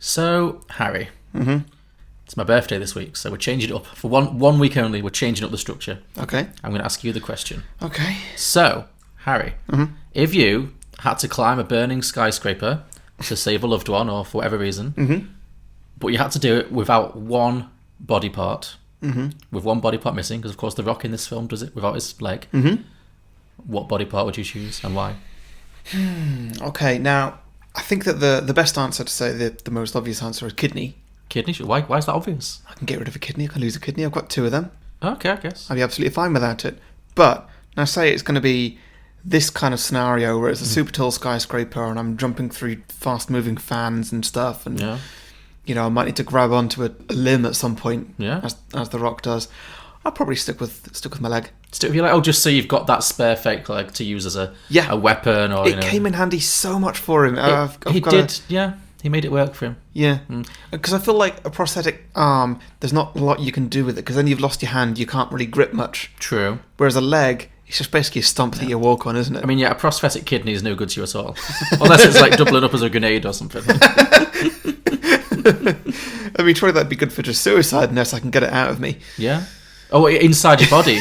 So, Harry, it's my birthday this week, so we're changing it up. For one week only, we're changing up the structure. Okay. I'm going to ask you the question. Okay. So, Harry, if you had to climb a burning skyscraper to save a loved one or for whatever reason, but you had to do it without one body part, with one body part missing, because of course The Rock in this film does it without his leg, what body part would you choose and why? Okay, now, I think that the best answer to say the most obvious answer is kidney. Kidney? Why is that obvious? I can get rid of a kidney, I can lose a kidney, I've got 2 of them. Okay, I guess. I'd be absolutely fine without it. But, now say it's going to be this kind of scenario where it's a super tall skyscraper and I'm jumping through fast-moving fans and stuff, and, you know, I might need to grab onto a limb at some point, as The Rock does. I'll probably stick with my leg. Stick with your leg? Oh, just so you've got that spare fake leg to use as a weapon, or it came in handy so much for him. He made it work for him. Yeah, because I feel like a prosthetic arm, there's not a lot you can do with it, because then you've lost your hand, you can't really grip much. True. Whereas a leg, it's just basically a stump that you walk on, isn't it? I mean, a prosthetic kidney is no good to you at all, unless it's like doubling up as a grenade or something. I mean, surely that'd be good for just suicide unless I can get it out of me. Yeah. Oh, inside your body.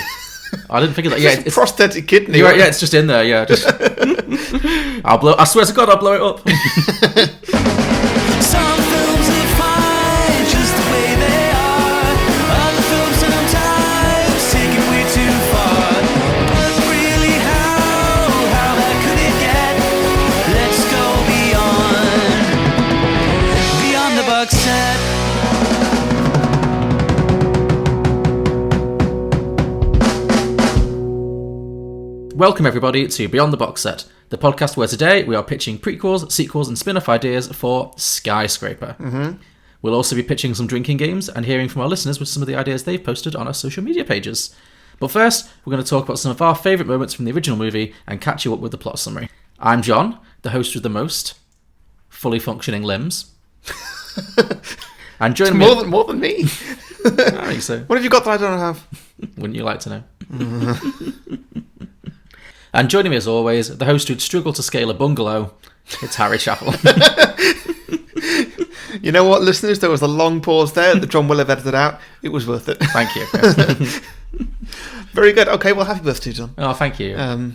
I didn't think of that. Yeah, it's prosthetic kidney. You're right, yeah, it's just in there. Yeah, just. I swear to God, I'll blow it up. Some films are fine just the way they are. Other films sometimes take it way too far. But really, how bad could it get? Let's go beyond the box set. Welcome everybody to Beyond the Box Set, the podcast where today we are pitching prequels, sequels and spin-off ideas for Skyscraper. We'll also be pitching some drinking games and hearing from our listeners with some of the ideas they've posted on our social media pages. But first, we're going to talk about some of our favourite moments from the original movie and catch you up with the plot summary. I'm John, the host with the most fully functioning limbs. And joining me... More than me? I think so. What have you got that I don't have? Wouldn't you like to know? And joining me as always, the host who'd struggle to scale a bungalow, it's Harry Chappell. You know what, listeners? There was a long pause there that John will have edited out. It was worth it. Thank you. Very good. Okay, well, happy birthday, John. Oh, thank you. I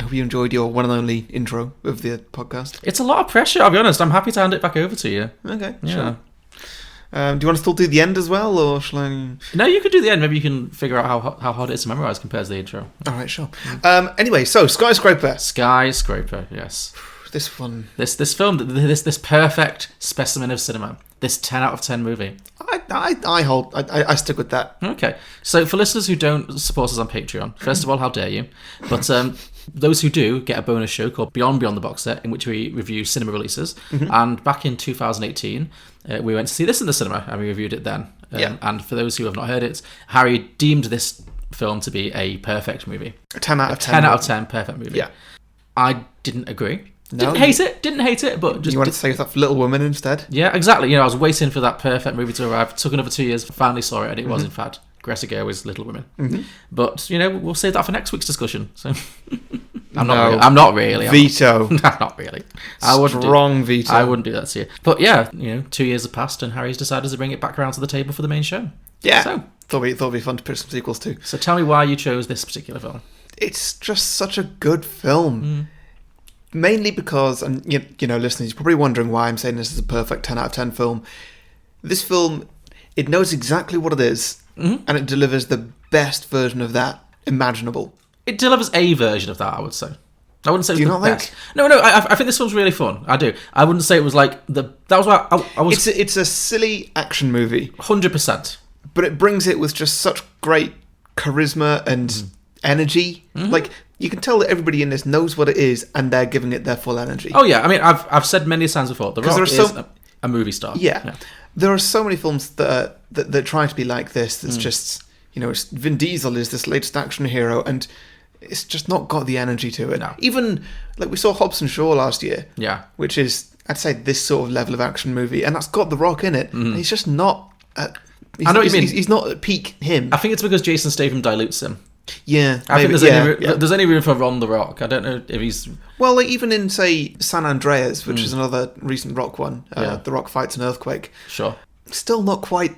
hope you enjoyed your one and only intro of the podcast. It's a lot of pressure, I'll be honest. I'm happy to hand it back over to you. Okay, yeah. Sure. Do you want to still do the end as well, or shall I... No, you could do the end. Maybe you can figure out how hard it is to memorise compared to the intro. All right, sure. Anyway, so Skyscraper. Skyscraper, yes. This one... This film, this perfect specimen of cinema. This 10 out of 10 movie. I stick with that. Okay. So for listeners who don't support us on Patreon, first of all, how dare you? But those who do get a bonus show called Beyond the Box Set, in which we review cinema releases. And back in 2018, we went to see this in the cinema, and we reviewed it then. And for those who have not heard it, Harry deemed this film to be a perfect movie. A 10 out of 10. 10 out of 10 perfect movie. Yeah. I didn't agree. No, Didn't hate it, but just... You wanted to save that for Little Women instead? Yeah, exactly. You know, I was waiting for that perfect movie to arrive. It took another 2 years, finally saw it, and it was, in fact, Greta Gerwig's Little Women. But, you know, we'll save that for next week's discussion. So I'm not really. Veto. Not really. Strong veto. I wouldn't do that to you. But yeah, you know, 2 years have passed and Harry's decided to bring it back around to the table for the main show. Yeah. So thought it'd be fun to put some sequels too. So tell me why you chose this particular film. It's just such a good film. Mainly because, and you know, listeners, you're probably wondering why I'm saying this is a perfect 10 out of 10 film. This film, it knows exactly what it is, and it delivers the best version of that imaginable. It delivers a version of that, I would say. I wouldn't say it was the best. Think? No, I think this film's really fun. I do. I wouldn't say it was like that was why I was... It's a silly action movie. 100%. But it brings it with just such great charisma and energy. Like, you can tell that everybody in this knows what it is, and they're giving it their full energy. Oh yeah, I mean, I've said many times before, The Rock is a movie star. Yeah. There are so many films that try to be like this. That's just, you know, Vin Diesel is this latest action hero, and it's just not got the energy to it. No. Even like we saw Hobbs and Shaw last year. Yeah. Which is, I'd say, this sort of level of action movie, and that's got The Rock in it. And he's just not. I know what you mean. He's not at peak him. I think it's because Jason Statham dilutes him. Yeah, I maybe, think there's any room for Ron The Rock. I don't know if he's... Well, like, even in, say, San Andreas, which is another recent Rock one, The Rock fights an earthquake. Sure. Still not quite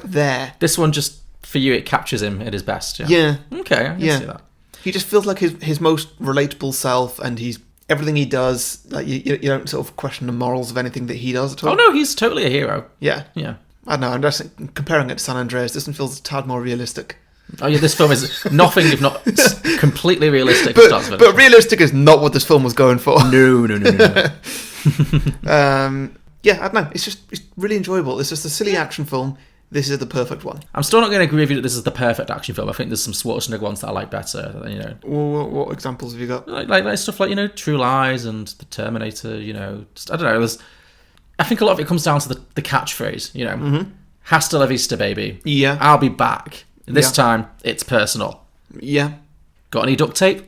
there. This one just, for you, it captures him at his best. Yeah. Yeah. Okay, I can see that. He just feels like his most relatable self, and he's everything he does. Like you don't sort of question the morals of anything that he does at all. Oh no, he's totally a hero. Yeah. Yeah. I don't know. I'm just comparing it to San Andreas. This one feels a tad more realistic. Oh yeah, this film is nothing if not completely realistic. But realistic is not what this film was going for. No. Yeah, I don't know. It's really enjoyable. It's just a silly action film. This is the perfect one. I'm still not going to agree with you that this is the perfect action film. I think there's some Schwarzenegger ones that I like better. You know, what examples have you got? Like stuff like True Lies and The Terminator. Just, I don't know. I think a lot of it comes down to the catchphrase. Hasta la vista, baby. Yeah, I'll be back. This time it's personal. Yeah. Got any duct tape?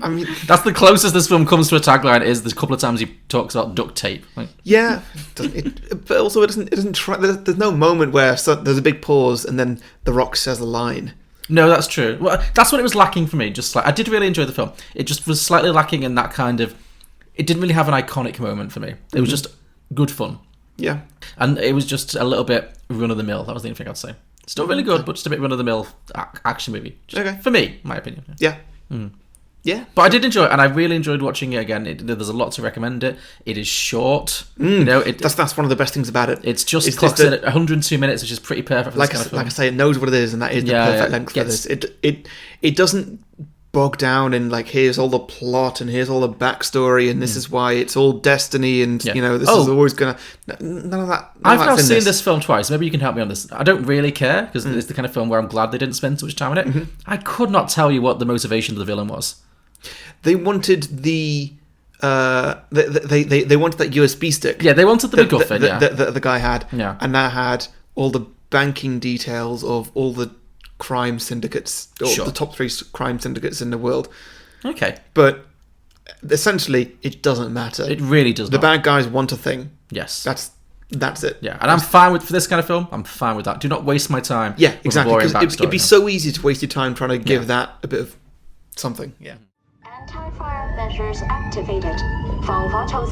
I mean, that's the closest this film comes to a tagline. Is there's a couple of times he talks about duct tape. Yeah, but also it doesn't try. There's no moment where there's a big pause and then The Rock says a line. No, that's true. Well, that's what it was lacking for me. Just like I did really enjoy the film. It just was slightly lacking in that kind of. It didn't really have an iconic moment for me. It was just good fun. Yeah, and it was just a little bit run of the mill. That was the only thing I'd say. Still really good, but just a bit run of the mill action movie. Okay, for me, my opinion. Yeah. Yeah, but I did enjoy it, and I really enjoyed watching it again. There's a lot to recommend it. It is short. That's one of the best things about it. It's just clocks in at 102 minutes, which is pretty perfect for this kind of film. Like I say, it knows what it is, and that is the perfect length for this. It doesn't bog down in like here's all the plot and here's all the backstory and this is why it's all destiny and this is always gonna none of that. I've now seen this film twice. Maybe you can help me on this. I don't really care because it's the kind of film where I'm glad they didn't spend too much time on it. I could not tell you what the motivation of the villain was. They wanted they wanted that USB stick. Yeah, they wanted the MacGuffin. The guy had. Yeah, and that had all the banking details of all the crime syndicates, or the top 3 crime syndicates in the world. Okay, but essentially, it doesn't matter. It really does. The bad guys want a thing. Yes, that's it. Yeah, and I'm fine for this kind of film. I'm fine with that. Do not waste my time. Yeah, exactly. Because it'd be so easy to waste your time trying to give that a bit of something. Yeah. Anti-fire measures activated.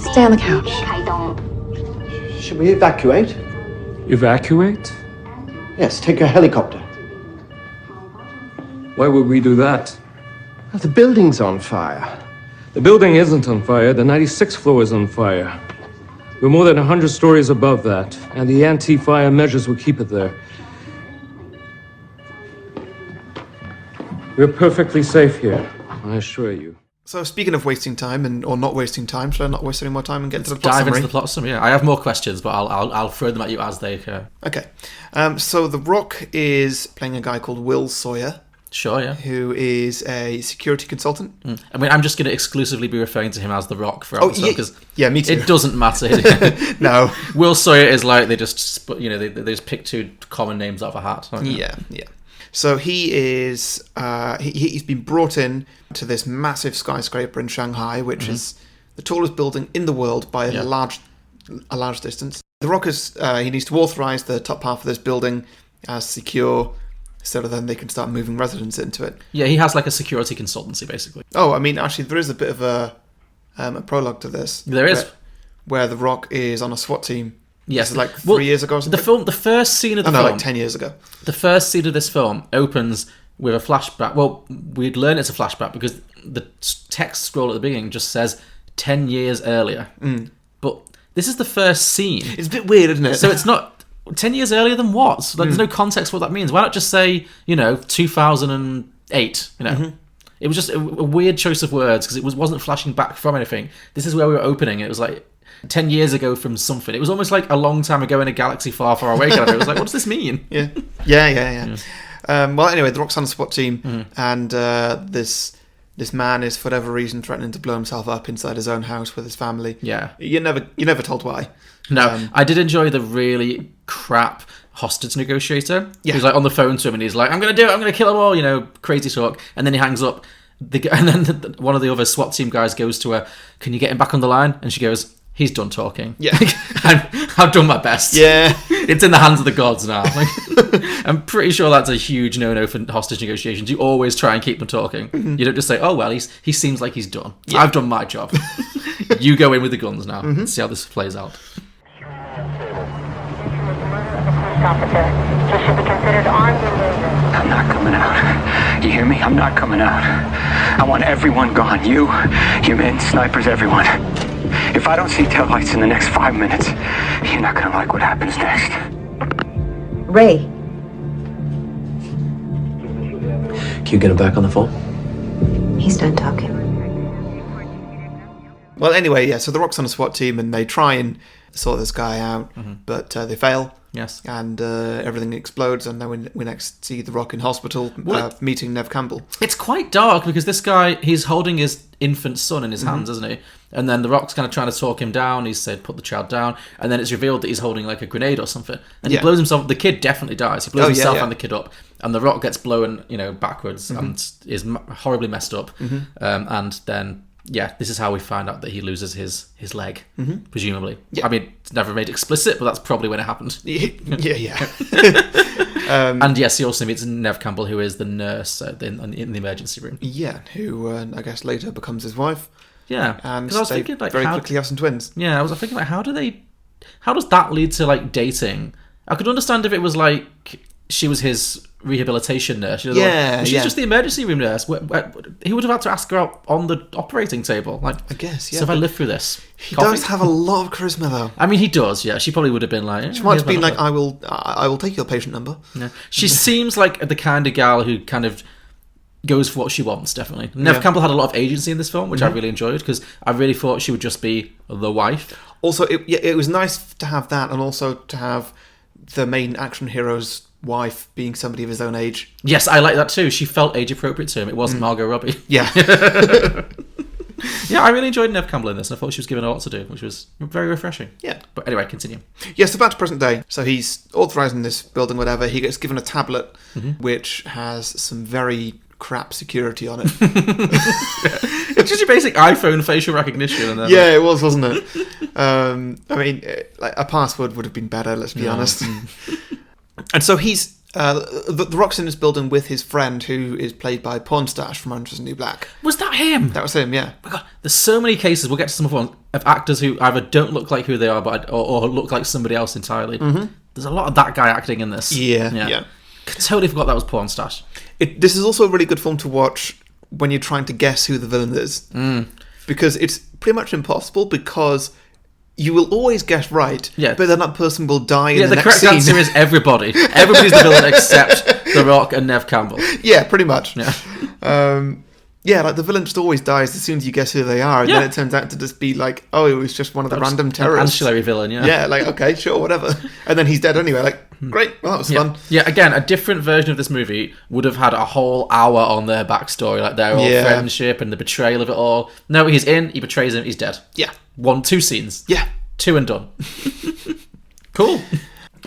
Stay on the couch. Should we evacuate? Evacuate? Yes, take a helicopter. Why would we do that? The building's on fire. The building isn't on fire. The 96th floor is on fire. We're more than 100 stories above that, and the anti-fire measures will keep it there. We're perfectly safe here, I assure you. So speaking of wasting time or not wasting time, should I not waste any more time and get to the plot summary? Dive into the plot summary. Yeah, I have more questions, but I'll throw them at you as they occur. Okay. So The Rock is playing a guy called Will Sawyer. Sure, yeah. Who is a security consultant. I mean, I'm just going to exclusively be referring to him as The Rock throughout the film because me too. It doesn't matter. No. Will Sawyer is like they just they just pick 2 common names out of a hat. Yeah. So he is he's been brought in to this massive skyscraper in Shanghai, which is the tallest building in the world by a large distance. The Rock he needs to authorize the top half of this building as secure, so that then they can start moving residents into it. Yeah, he has like a security consultancy, basically. Oh, I mean, actually, there is a bit of a prologue to this. There is. Where The Rock is on a SWAT team. Yes. This is like 3 years ago or something? The first scene of the film... like 10 years ago. The first scene of this film opens with a flashback. Well, we'd learn it's a flashback because the text scroll at the beginning just says 10 years earlier. But this is the first scene. It's a bit weird, isn't it? So it's not... 10 years earlier than what? So there's no context for what that means. Why not just say, 2008, It was just a weird choice of words because it wasn't flashing back from anything. This is where we were opening. It was like 10 years ago from something. It was almost like a long time ago in a galaxy far, far away. It was like, what does this mean? Yeah. Well, anyway, The Rock's on a SWAT team and this man is, for whatever reason, threatening to blow himself up inside his own house with his family. Yeah. You're never told why. No, I did enjoy the really crap hostage negotiator. Yeah. Who's like on the phone to him and he's like, I'm going to do it, I'm going to kill them all, crazy talk. And then he hangs up. And then one of the other SWAT team guys goes to her, can you get him back on the line? And she goes, he's done talking. Yeah. I've done my best. Yeah. It's in the hands of the gods now. Like, I'm pretty sure that's a huge no-no for hostage negotiations. You always try and keep them talking. You don't just say, oh, well, he seems like he's done. Yeah. I've done my job. You go in with the guns now. See how this plays out. I'm not coming out. You hear me? I'm not coming out. I want everyone gone. You, your men, snipers, everyone. If I don't see taillights in the next 5 minutes, you're not gonna like what happens next. Ray. Can you get him back on the phone? He's done talking. Well, anyway, yeah, so The Rock's on a SWAT team and they try and sort this guy out, but they fail. Yes. And everything explodes, and then we next see The Rock in hospital meeting Nev Campbell. It's quite dark because this guy, he's holding his infant son in his hands, isn't he? And then The Rock's kind of trying to talk him down. He said, put the child down. And then it's revealed that he's holding like a grenade or something. And he blows himself. The kid definitely dies. He blows himself and the kid up. And The Rock gets blown, backwards and is horribly messed up. And then... yeah, this is how we find out that he loses his leg, presumably. Yeah. I mean, it's never made explicit, but that's probably when it happened. Yeah. And yes, he also meets Nev Campbell, who is the nurse in the emergency room. Yeah, who I guess later becomes his wife. Yeah, and I was thinking, like, very quickly have some twins. Yeah, I was thinking, like, how does that lead to like dating? I could understand if it was like she was his rehabilitation nurse. She's just the emergency room nurse. He would have had to ask her out on the operating table. Like, I guess, yeah. So if I live through this, he does have a lot of charisma, though. I mean, he does. Yeah, she probably would have been like. She might have been like, I will take your patient number. Yeah. She seems like the kind of gal who kind of goes for what she wants. Definitely. Nev Campbell had a lot of agency in this film, which I really enjoyed because I really thought she would just be the wife. Also, it was nice to have that, and also to have the main action hero's wife being somebody of his own age. Yes, I like that too. She felt age appropriate to him. It wasn't Margot Robbie. Yeah. Yeah, I really enjoyed Nev Campbell in this. I thought she was given a lot to do, which was very refreshing. Yeah. But anyway, continue. Yes, so back to present day. So he's authorising this building, whatever. He gets given a tablet, which has some very crap security on it. It's just your basic iPhone facial recognition. And yeah, it was, wasn't it? I mean, like a password would have been better, let's be honest. And so he's the Rock's in this building with his friend, who is played by Pornstache from Orange Is the New Black. Was that him? That was him, yeah. Oh my God, there's so many cases. We'll get to some of them of actors who either don't look like who they are, or look like somebody else entirely. There's a lot of that guy acting in this. Yeah. Totally forgot that was Pornstache. This is also a really good film to watch when you're trying to guess who the villain is, because it's pretty much impossible, because you will always guess right, but then that person will die in the next scene. Yeah, the correct answer is everybody. Everybody's the villain except The Rock and Nev Campbell. Yeah, pretty much. Yeah. Like the villain just always dies as soon as you guess who they are, and then it turns out to just be like, oh, it was just one of the random terrorists. An ancillary villain, yeah. Yeah, like, okay, sure, whatever. And then he's dead anyway, like, great, well, that was fun. Yeah, again, a different version of this movie would have had a whole hour on their backstory, like their old friendship and the betrayal of it all. No, he's in, he betrays him, he's dead. Yeah. 2 scenes. Yeah. 2 and done. Cool.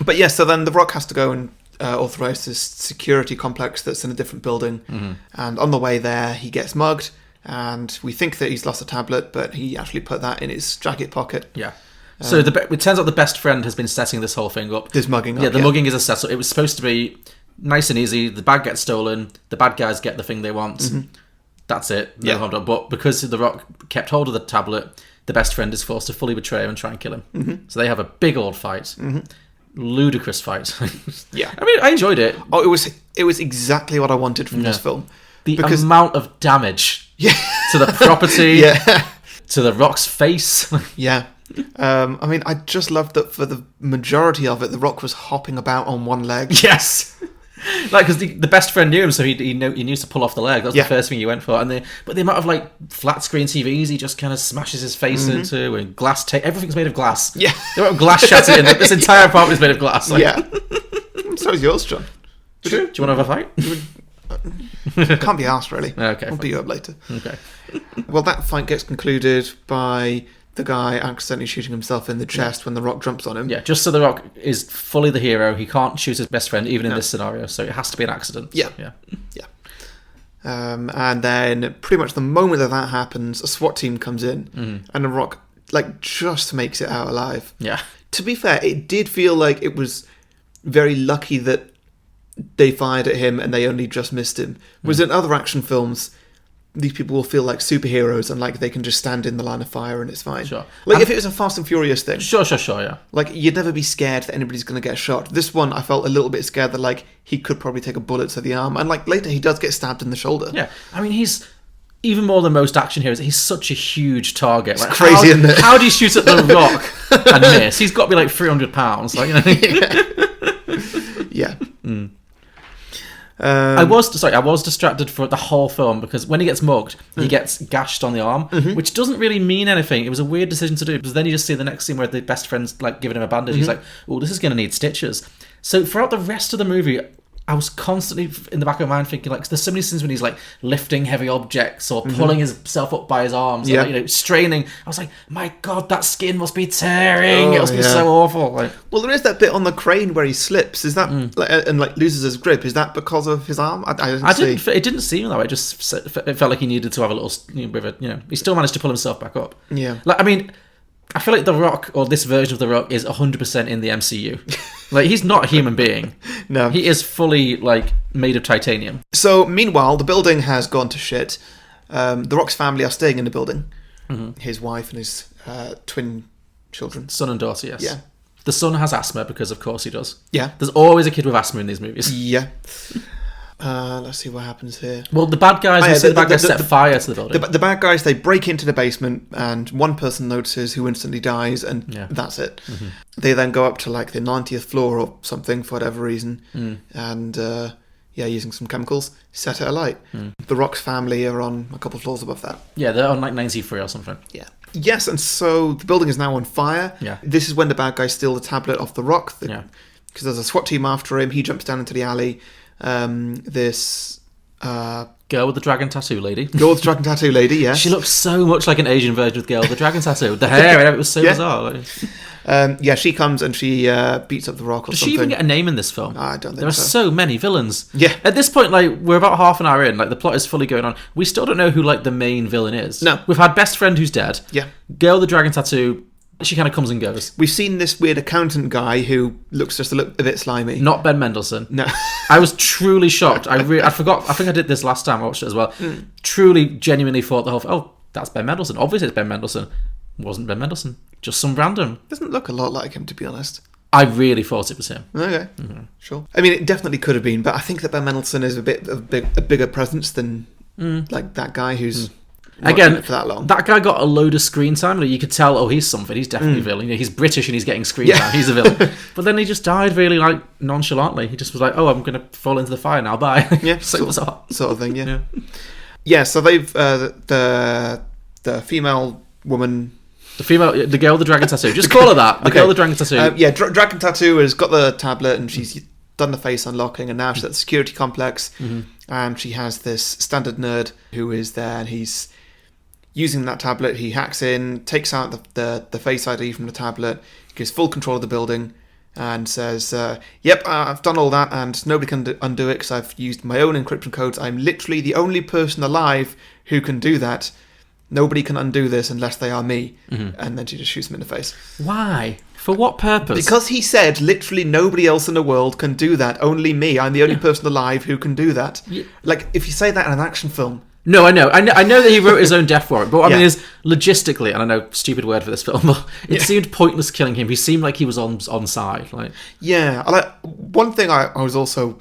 But yeah, so then The Rock has to go and authorise this security complex that's in a different building. And on the way there, he gets mugged, and we think that he's lost a tablet, but he actually put that in his jacket pocket. Yeah. So it turns out the best friend has been setting this whole thing up. This mugging up. Yeah, the mugging is a setup. It was supposed to be nice and easy. The bag gets stolen. The bad guys get the thing they want. That's it. But because The Rock kept hold of the tablet, the best friend is forced to fully betray him and try and kill him. So they have a big old fight. Ludicrous fight. Yeah. I mean, I enjoyed it. Oh, it was exactly what I wanted from this film. The amount of damage to the property, to The Rock's face. Yeah. I mean, I just loved that for the majority of it, The Rock was hopping about on one leg. Yes. Like, because the best friend knew him, so he knew to pull off the leg. That's the first thing he went for. But the amount of like flat screen TVs he just kind of smashes his face into, and glass tape. Everything's made of glass. Yeah, the amount of glass shattered. This entire apartment is made of glass. Like. Yeah. So is yours, John. True. Do you want to have a fight? Can't be asked, really. Okay. I'll beat you up later. Okay. Well, that fight gets concluded by the guy accidentally shooting himself in the chest when The Rock jumps on him. Yeah, just so The Rock is fully the hero. He can't shoot his best friend, even in this scenario, so it has to be an accident. Yeah. And then pretty much the moment that happens, a SWAT team comes in, and The Rock like just makes it out alive. Yeah. To be fair, it did feel like it was very lucky that they fired at him and they only just missed him. Whereas in other action films, these people will feel like superheroes and like they can just stand in the line of fire and it's fine. Sure. Like if it was a Fast and Furious thing. Sure, yeah. Like you'd never be scared that anybody's going to get shot. This one, I felt a little bit scared that like he could probably take a bullet to the arm. And like later he does get stabbed in the shoulder. Yeah. I mean, he's... Even more than most action heroes, he's such a huge target. Like, it's crazy, isn't it? How do you shoot at The Rock and miss? He's got to be like 300 pounds. Like, you know? Yeah. I was distracted for the whole film because when he gets mugged, he gets gashed on the arm, which doesn't really mean anything. It was a weird decision to do because then you just see the next scene where the best friend's like giving him a bandage. He's like, "Oh, this is going to need stitches." So throughout the rest of the movie, I was constantly in the back of my mind thinking, like, there's so many scenes when he's like lifting heavy objects or pulling himself up by his arms, and, like, you know, straining. I was like, my God, that skin must be tearing. It must be so awful. Like, well, there is that bit on the crane where he slips. Is that and like loses his grip? Is that because of his arm? I didn't see. It didn't seem that way. It felt like he needed to have a little, bit of a, he still managed to pull himself back up. Yeah. Like, I mean, I feel like The Rock, or this version of The Rock, is 100% in the MCU. Like, he's not a human being. No. He is fully, like, made of titanium. So, meanwhile, the building has gone to shit. The Rock's family are staying in the building. His wife and his twin children. Son and daughter, yes. Yeah. The son has asthma, because of course he does. Yeah. There's always a kid with asthma in these movies. Yeah. Let's see what happens here. Well, the bad guys, the bad guys set fire to the building. The bad guys, they break into the basement, and one person notices who instantly dies, and that's it. They then go up to like the 90th floor or something for whatever reason, and using some chemicals, set it alight. The Rock's family are on a couple of floors above that. Yeah, they're on like 93 or something. Yeah. Yes, and so the building is now on fire. Yeah. This is when the bad guys steal the tablet off the Rock. Because there's a SWAT team after him. He jumps down into the alley. This Girl with the dragon tattoo lady. Girl with the dragon tattoo lady, yes. She looks so much like an Asian version of the girl with the dragon tattoo. The hair, it was so bizarre. Like. She comes and she beats up the Rock or Does something. she even get a name in this film? I don't think there are so many villains. Yeah. At this point, like, we're about half an hour in, like, the plot is fully going on. We still don't know who, like, the main villain is. No. We've had best friend who's dead. Yeah. Girl with the dragon tattoo, she kind of comes and goes. We've seen this weird accountant guy who looks just a bit slimy. Not Ben Mendelsohn. No. I was truly shocked. I forgot. I think I did this last time I watched it as well. Truly, genuinely thought the whole... Oh, that's Ben Mendelsohn. Obviously it's Ben Mendelsohn. It wasn't Ben Mendelsohn. Just some random. Doesn't look a lot like him, to be honest. I really thought it was him. Okay. Sure. I mean, it definitely could have been, but I think that Ben Mendelsohn is a bigger presence than like that guy who's... Again, for that long. That guy got a load of screen time. Like, you could tell, oh, he's something. He's definitely a villain. You know, he's British and he's getting screen time. He's a villain. But then he just died really, like, nonchalantly. He just was like, oh, I'm going to fall into the fire now. Bye. Yeah, sort of thing. Yeah. Yeah. So they've the female woman. The girl with the dragon tattoo. Just call her that. The girl with the dragon tattoo. Dragon tattoo has got the tablet and she's done the face unlocking, and now she's at the security complex, and she has this standard nerd who is there, and he's using that tablet. He hacks in, takes out the face ID from the tablet, gives full control of the building, and says, yep, I've done all that, and nobody can undo it because I've used my own encryption codes. I'm literally the only person alive who can do that. Nobody can undo this unless they are me. And then she just shoots him in the face. Why? For what purpose? Because he said literally nobody else in the world can do that. Only me. I'm the only person alive who can do that. Yeah. Like, if you say that in an action film... No, I know that he wrote his own death warrant, but what I mean is, logistically, and I know, stupid word for this film, but it seemed pointless killing him. He seemed like he was on side. Like, one thing I was also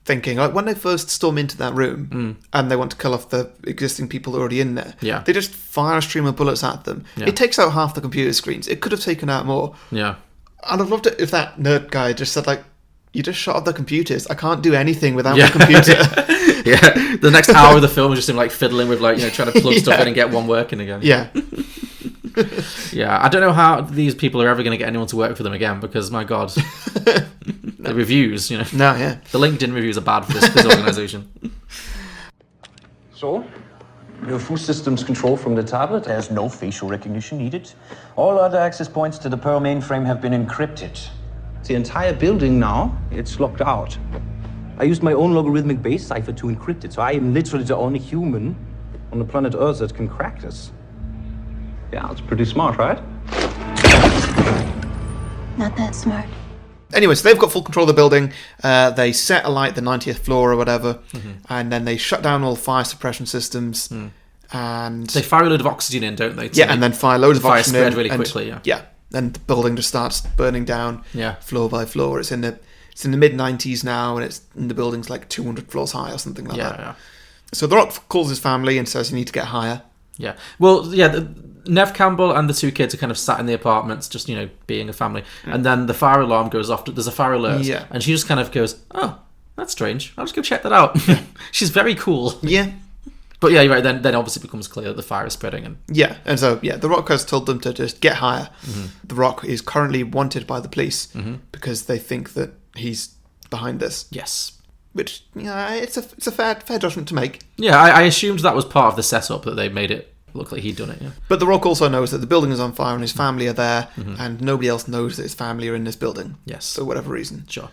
thinking, like, when they first storm into that room and they want to kill off the existing people already in there, they just fire a stream of bullets at them. Yeah. It takes out half the computer screens. It could have taken out more. Yeah. And I'd loved it if that nerd guy just said, like, you just shut off the computers. I can't do anything without the computer. Yeah, the next hour of the film is just him like fiddling with, like, you know, trying to plug stuff in and get one working again. Yeah. Yeah, I don't know how these people are ever going to get anyone to work for them again, because, my God, the reviews, you know. No, yeah. The LinkedIn reviews are bad for this organisation. So, your full systems control from the tablet? There's no facial recognition needed. All other access points to the Pearl mainframe have been encrypted. The entire building now, it's locked out. I used my own logarithmic base cipher to encrypt it, so I am literally the only human on the planet Earth that can crack this. Yeah, it's pretty smart, right? Not that smart. Anyway, so they've got full control of the building. They set alight the 90th floor or whatever, and then they shut down all fire suppression systems. And they fire a load of oxygen in, don't they? And then fire loads of oxygen spread in. really quickly, Yeah, then the building just starts burning down floor by floor. It's in the mid-90s now, and the building's like 200 floors high or something like that. Yeah. So The Rock calls his family and says you need to get higher. Yeah. Well, Nev Campbell and the two kids are kind of sat in the apartments, just, being a family. And then the fire alarm goes off. There's a fire alert. Yeah. And she just kind of goes, oh, that's strange. I'll just go check that out. She's very cool. Yeah. But yeah, you're right. Then obviously it becomes clear that the fire is spreading. And so, The Rock has told them to just get higher. The Rock is currently wanted by the police because they think that he's behind this. Yes. Which, it's a fair judgment to make. Yeah, I assumed that was part of the setup, that they made it look like he'd done it, yeah. But The Rock also knows that the building is on fire and his family are there, and nobody else knows that his family are in this building. Yes. For whatever reason. Sure.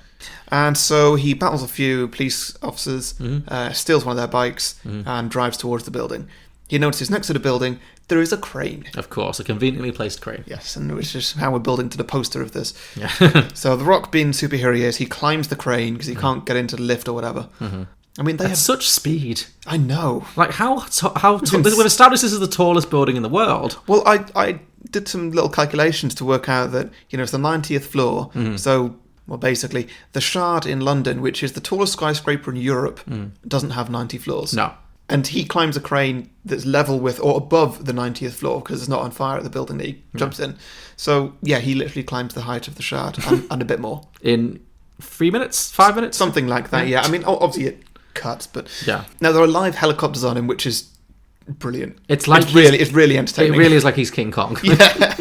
And so he battles a few police officers, steals one of their bikes, and drives towards the building. He notices next to the building there is a crane. Of course, a conveniently placed crane. Yes, and which is how we're building to the poster of this. Yeah. So The Rock, being the superhero he is, he climbs the crane because he can't get into the lift or whatever. I mean, they have such speed. I know. Like, how we've established this is the tallest building in the world. Well, I did some little calculations to work out that, it's the 90th floor. So, basically, the Shard in London, which is the tallest skyscraper in Europe, doesn't have 90 floors. No. And he climbs a crane that's level with or above the 90th floor because it's not on fire at the building that he jumps in. So, he literally climbs the height of the Shard and a bit more. In 3 minutes? 5 minutes? Something like that, yeah. I mean, obviously it cuts, but... Yeah. Now, there are live helicopters on him, which is brilliant. It's like it's really entertaining. It really is like he's King Kong. Yeah.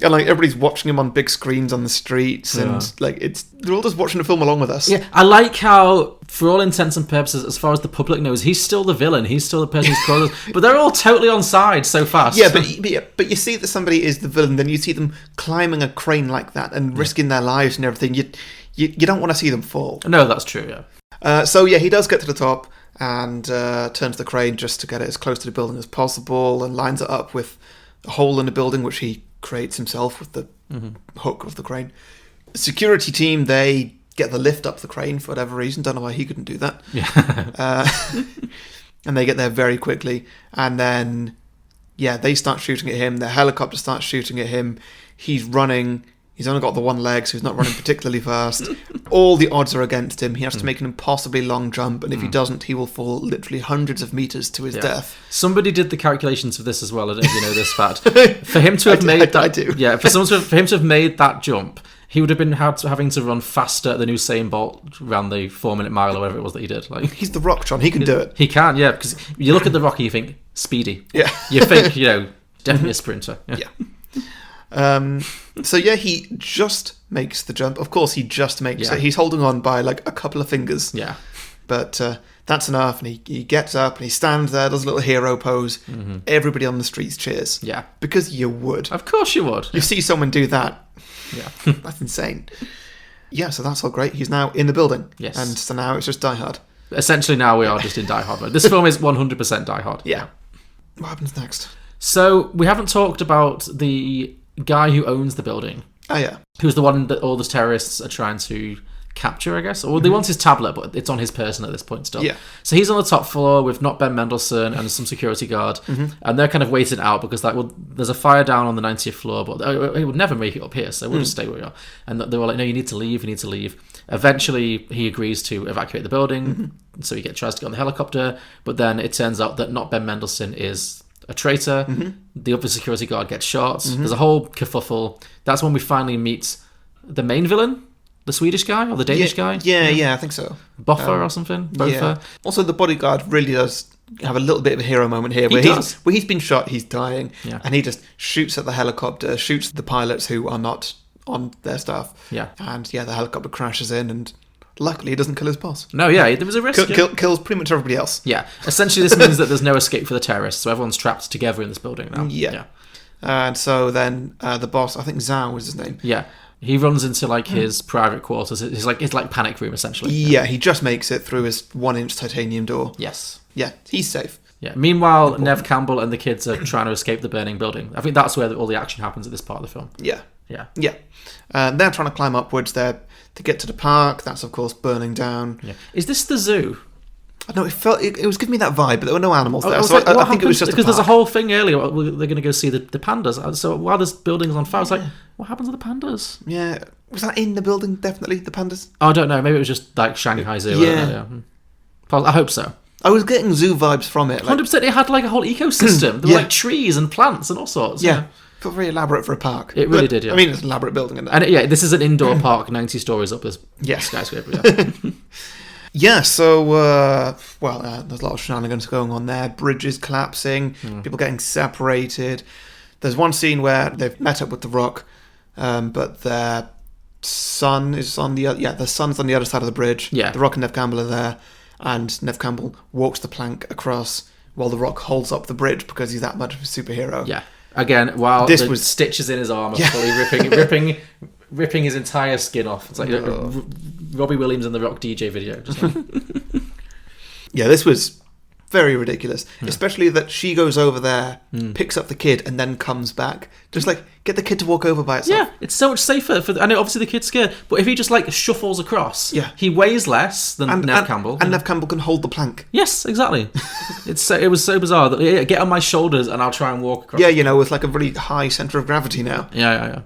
And like everybody's watching him on big screens on the streets, and they're all just watching the film along with us. Yeah, I like how, for all intents and purposes, as far as the public knows, he's still the villain. He's still the person who's caused us. But they're all totally on side so fast. Yeah, but you see that somebody is the villain, then you see them climbing a crane like that and risking their lives and everything. You don't want to see them fall. No, that's true. Yeah. So he does get to the top and turns the crane just to get it as close to the building as possible, and lines it up with a hole in the building, which he creates himself with the hook of the crane. The security team, they get the lift up the crane for whatever reason. Don't know why he couldn't do that. Yeah. And they get there very quickly. And then, they start shooting at him. The helicopter starts shooting at him. He's running. He's only got the one leg, so he's not running particularly fast. All the odds are against him. He has to make an impossibly long jump, and if he doesn't, he will fall literally hundreds of meters to his death. Somebody did the calculations for this as well. I don't know if you know this fact. For him to have made that, I do. Yeah, for him to have made that jump, he would have been having to run faster than Usain Bolt ran the 4-minute mile or whatever it was that he did. Like, he's The Rock, John. He can do it. He can, yeah. Because you look at The Rock and you think speedy. Yeah. You think definitely a sprinter. Yeah. So he just makes the jump. Of course, he just makes it. He's holding on by like a couple of fingers. Yeah. But that's enough, and he gets up and he stands there, does a little hero pose. Everybody on the streets cheers. Yeah. Because you would. Of course you would. You see someone do that. Yeah. That's insane. Yeah, so that's all great. He's now in the building. Yes. And so now it's just Die Hard. Essentially now we are just in Die Hard mode. This film is 100% Die Hard. Yeah. What happens next? So we haven't talked about the guy who owns the building. Oh, yeah. Who's the one that all the terrorists are trying to capture, I guess. Or they want his tablet, but it's on his person at this point still. Yeah. So he's on the top floor with not Ben Mendelsohn and some security guard. And they're kind of waiting out because there's a fire down on the 90th floor, but he would never make it up here, so we'll just stay where we are. And they were like, no, you need to leave. Eventually, he agrees to evacuate the building, so he tries to get on the helicopter, but then it turns out that not Ben Mendelsohn is a traitor. The other security guard gets shot. There's a whole kerfuffle. That's when we finally meet the main villain, the Swedish guy or the Danish guy. Yeah, I think so. Boffer or something. Boffer. Yeah. Also, the bodyguard really does have a little bit of a hero moment here, where he's been shot, he's dying, and he just shoots at the helicopter, shoots the pilots who are not on their stuff. Yeah. And the helicopter crashes in, and luckily he doesn't kill his boss. No, yeah, there was a risk. Kills pretty much everybody else. Yeah. Essentially, this means that there's no escape for the terrorists, so everyone's trapped together in this building now. Yeah. And so then the boss, I think Zhao was his name. Yeah. He runs into his private quarters. It's like panic room essentially. Yeah, he just makes it through his 1-inch titanium door. Yes. Yeah, he's safe. Yeah. Meanwhile, Nev Campbell and the kids are trying to escape the burning building. I think that's where all the action happens at this part of the film. Yeah. Yeah. Yeah. They're trying to climb upwards. To get to the park. That's, of course, burning down. Yeah. Is this the zoo? No, it was giving me that vibe, but there were no animals there. So I think it was just because there's a park. whole thing earlier. They're going to go see the pandas. So while this building's on fire, I was like, what happens to the pandas? Yeah. Was that in the building, definitely, the pandas? I don't know. Maybe it was just like Shanghai Zoo. Yeah. I hope so. I was getting zoo vibes from it. 100%. It had like a whole ecosystem. There were like trees and plants and all sorts. Yeah. Felt very elaborate for a park. It really did, yeah. I mean, it's an elaborate building, isn't it? And this is an indoor park, 90 stories up this skyscraper. Yeah. Yeah, so, there's a lot of shenanigans going on there. Bridges collapsing, people getting separated. There's one scene where they've met up with The Rock, but their son is on the son's on the other side of the bridge. Yeah. The Rock and Nev Campbell are there, and Nev Campbell walks the plank across while The Rock holds up the bridge because he's that much of a superhero. Yeah. Again, while stitches in his arm are fully ripping his entire skin off. It's like Robbie Williams in the Rock DJ video. Just like... Yeah, this was very ridiculous. Especially that she goes over there, picks up the kid, and then comes back. Just like, get the kid to walk over by itself. Yeah, it's so much safer. I know obviously the kid's scared, but if he just like shuffles across, he weighs less than Nev Campbell. And Nev Campbell can hold the plank. Yes, exactly. It was so bizarre that get on my shoulders and I'll try and walk across. Yeah, with like a really high centre of gravity now. Yeah.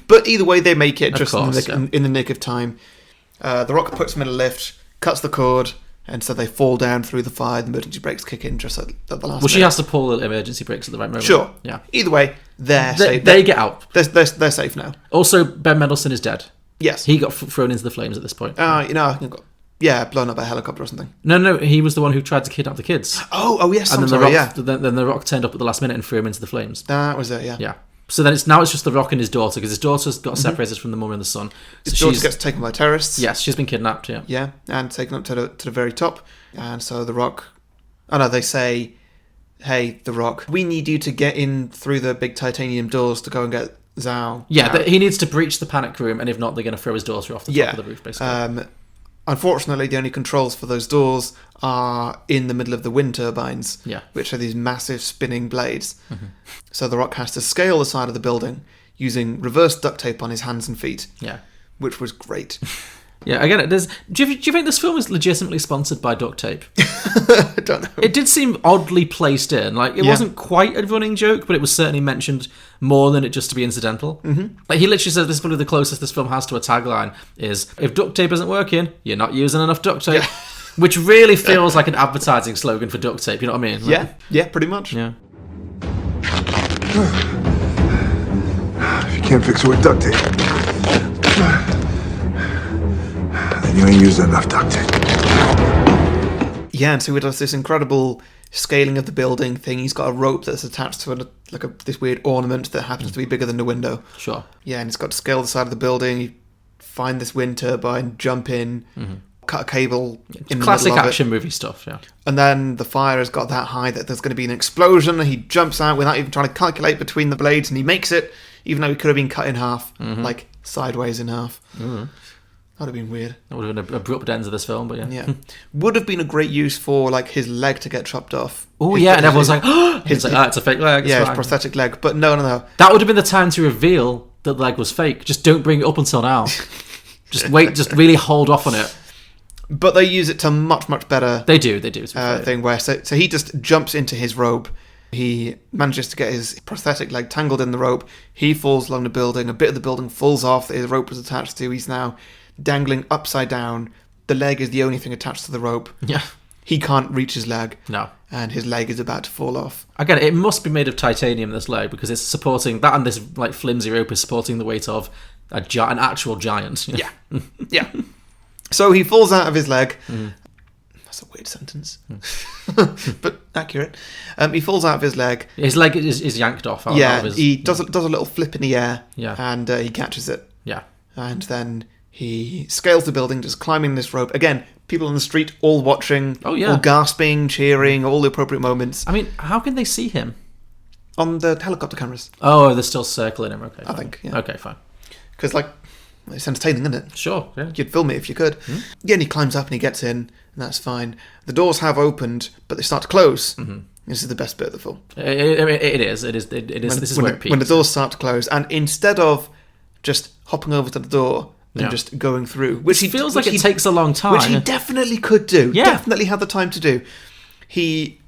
But either way, they make it just in in the nick of time. The Rock puts them in a lift, cuts the cord, and so they fall down through the fire. The emergency brakes kick in just at the last minute. Well, she has to pull the emergency brakes at the right moment. Sure. Yeah. Either way, they're safe. They get out. They're safe now. Also, Ben Mendelsohn is dead. Yes. He got thrown into the flames at this point. Blown up by a helicopter or something. No, he was the one who tried to kidnap the kids. Oh yes, and then the Rock turned up at the last minute and threw him into the flames. That was it, yeah. Yeah. So then it's just the Rock and his daughter, because his daughter's got separated from the mum and the son. His daughter gets taken by terrorists. Yes, she's been kidnapped, yeah. Yeah, and taken up to the very top. And so the Rock... they say, hey, the Rock, we need you to get in through the big titanium doors to go and get Zhao. Yeah, he needs to breach the panic room, and if not, they're going to throw his daughter off the top of the roof, basically. Unfortunately, the only controls for those doors are in the middle of the wind turbines, which are these massive spinning blades. Mm-hmm. So the Rock has to scale the side of the building using reverse duct tape on his hands and feet. Yeah, which was great. Yeah, again, do you think this film is legitimately sponsored by duct tape? I don't know. It did seem oddly placed in. Like, it wasn't quite a running joke, but it was certainly mentioned more than it just to be incidental. Mm-hmm. Like, he literally says this is probably the closest this film has to a tagline is, if duct tape isn't working, you're not using enough duct tape. Yeah. Which really feels like an advertising slogan for duct tape, you know what I mean? Like, yeah, pretty much. Yeah. If you can't fix it with duct tape, then you ain't using enough duct tape. Yeah, and so he does this incredible scaling of the building thing. He's got a rope that's attached to this weird ornament that happens to be bigger than the window. Sure. Yeah, and he's got to scale the side of the building. You find this wind turbine, jump in, cut a cable in classic the middle of action movie stuff, yeah. And then the fire has got that high that there's going to be an explosion, and he jumps out without even trying to calculate between the blades, and he makes it, even though he could have been cut in half, like sideways in half. Mm-hmm. That would have been weird. That would have been an abrupt end to this film, but yeah. Yeah. Would have been a great use for, like, his leg to get chopped off. Oh, yeah, and everyone's like, oh! It's a fake leg. Yeah, his prosthetic leg. But no. That would have been the time to reveal that the leg was fake. Just don't bring it up until now. Just wait, just really hold off on it. But they use it to much, much better... They do. Thing where... So he just jumps into his robe. He manages to get his prosthetic leg tangled in the rope. He falls along the building. A bit of the building falls off that his rope was attached to. He's now dangling upside down. The leg is the only thing attached to the rope. Yeah. He can't reach his leg. No. And his leg is about to fall off. Again, it must be made of titanium, this leg, because it's supporting... That and this like flimsy rope is supporting the weight of an actual giant. Yeah. Yeah. So he falls out of his leg. That's a weird sentence. But accurate. He falls out of his leg. His leg is yanked off. He does a little flip in the air. Yeah. And he catches it. Yeah. And then he scales the building, just climbing this rope. Again, people on the street all watching. Oh, yeah. All gasping, cheering, all the appropriate moments. I mean, how can they see him? On the helicopter cameras. Oh, they're still circling him. Okay, I think, yeah. Okay, fine. Because, like, it's entertaining, isn't it? Sure, yeah. You'd film it if you could. Yeah, and he climbs up and he gets in, and that's fine. The doors have opened, but they start to close. This is the best bit of the film. It is. This is where it peaks. When the doors start to close, and instead of just hopping over to the door and just going through, which it feels like it takes a long time, which he definitely could do. Yeah. Definitely had the time to do. He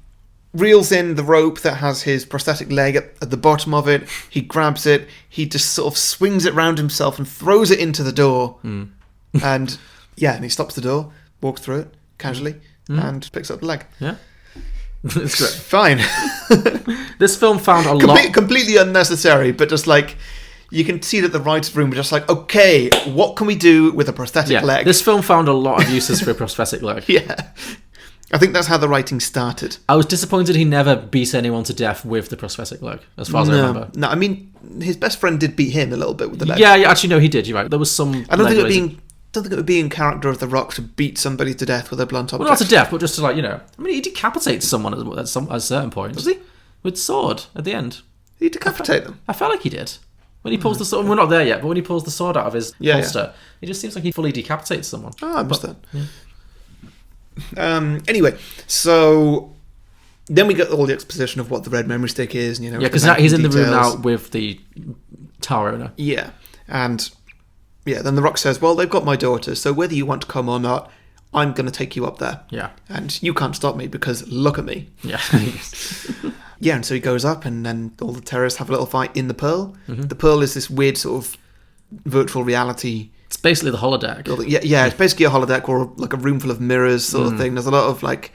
reels in the rope that has his prosthetic leg at the bottom of it. He grabs it. He just sort of swings it round himself and throws it into the door. And he stops the door, walks through it casually, and picks up the leg. Yeah. It's great. Fine. This film found a lot... Completely unnecessary, but just like... You can see that the writer's room were just like, okay, what can we do with a prosthetic leg? This film found a lot of uses for a prosthetic leg. Yeah. I think that's how the writing started. I was disappointed he never beat anyone to death with the prosthetic leg, as far as I remember. No, I mean, his best friend did beat him a little bit with the leg. Yeah, actually, no, he did, you're right. There was some... I don't think it would be in character of The Rock to beat somebody to death with a blunt object. Well, not to death, but just to, like, you know... I mean, he decapitates someone at a certain point. Does he? With sword, at the end. Did he decapitate them? I felt like he did. When he pulls the sword... We're not there yet, but when he pulls the sword out of his holster, it just seems like he fully decapitates someone. Oh, I missed that. Anyway, so... Then we get all the exposition of what the red memory stick is. And, because he's in the room now with the tower owner. Yeah, and... Yeah, then The Rock says, well, they've got my daughter, so whether you want to come or not, I'm going to take you up there. Yeah. And you can't stop me because look at me. Yeah. Yeah, and so he goes up and then all the terrorists have a little fight in the Pearl. Mm-hmm. The Pearl is this weird sort of virtual reality... It's basically the holodeck. Yeah, it's basically a holodeck or like a room full of mirrors sort of thing. There's a lot of like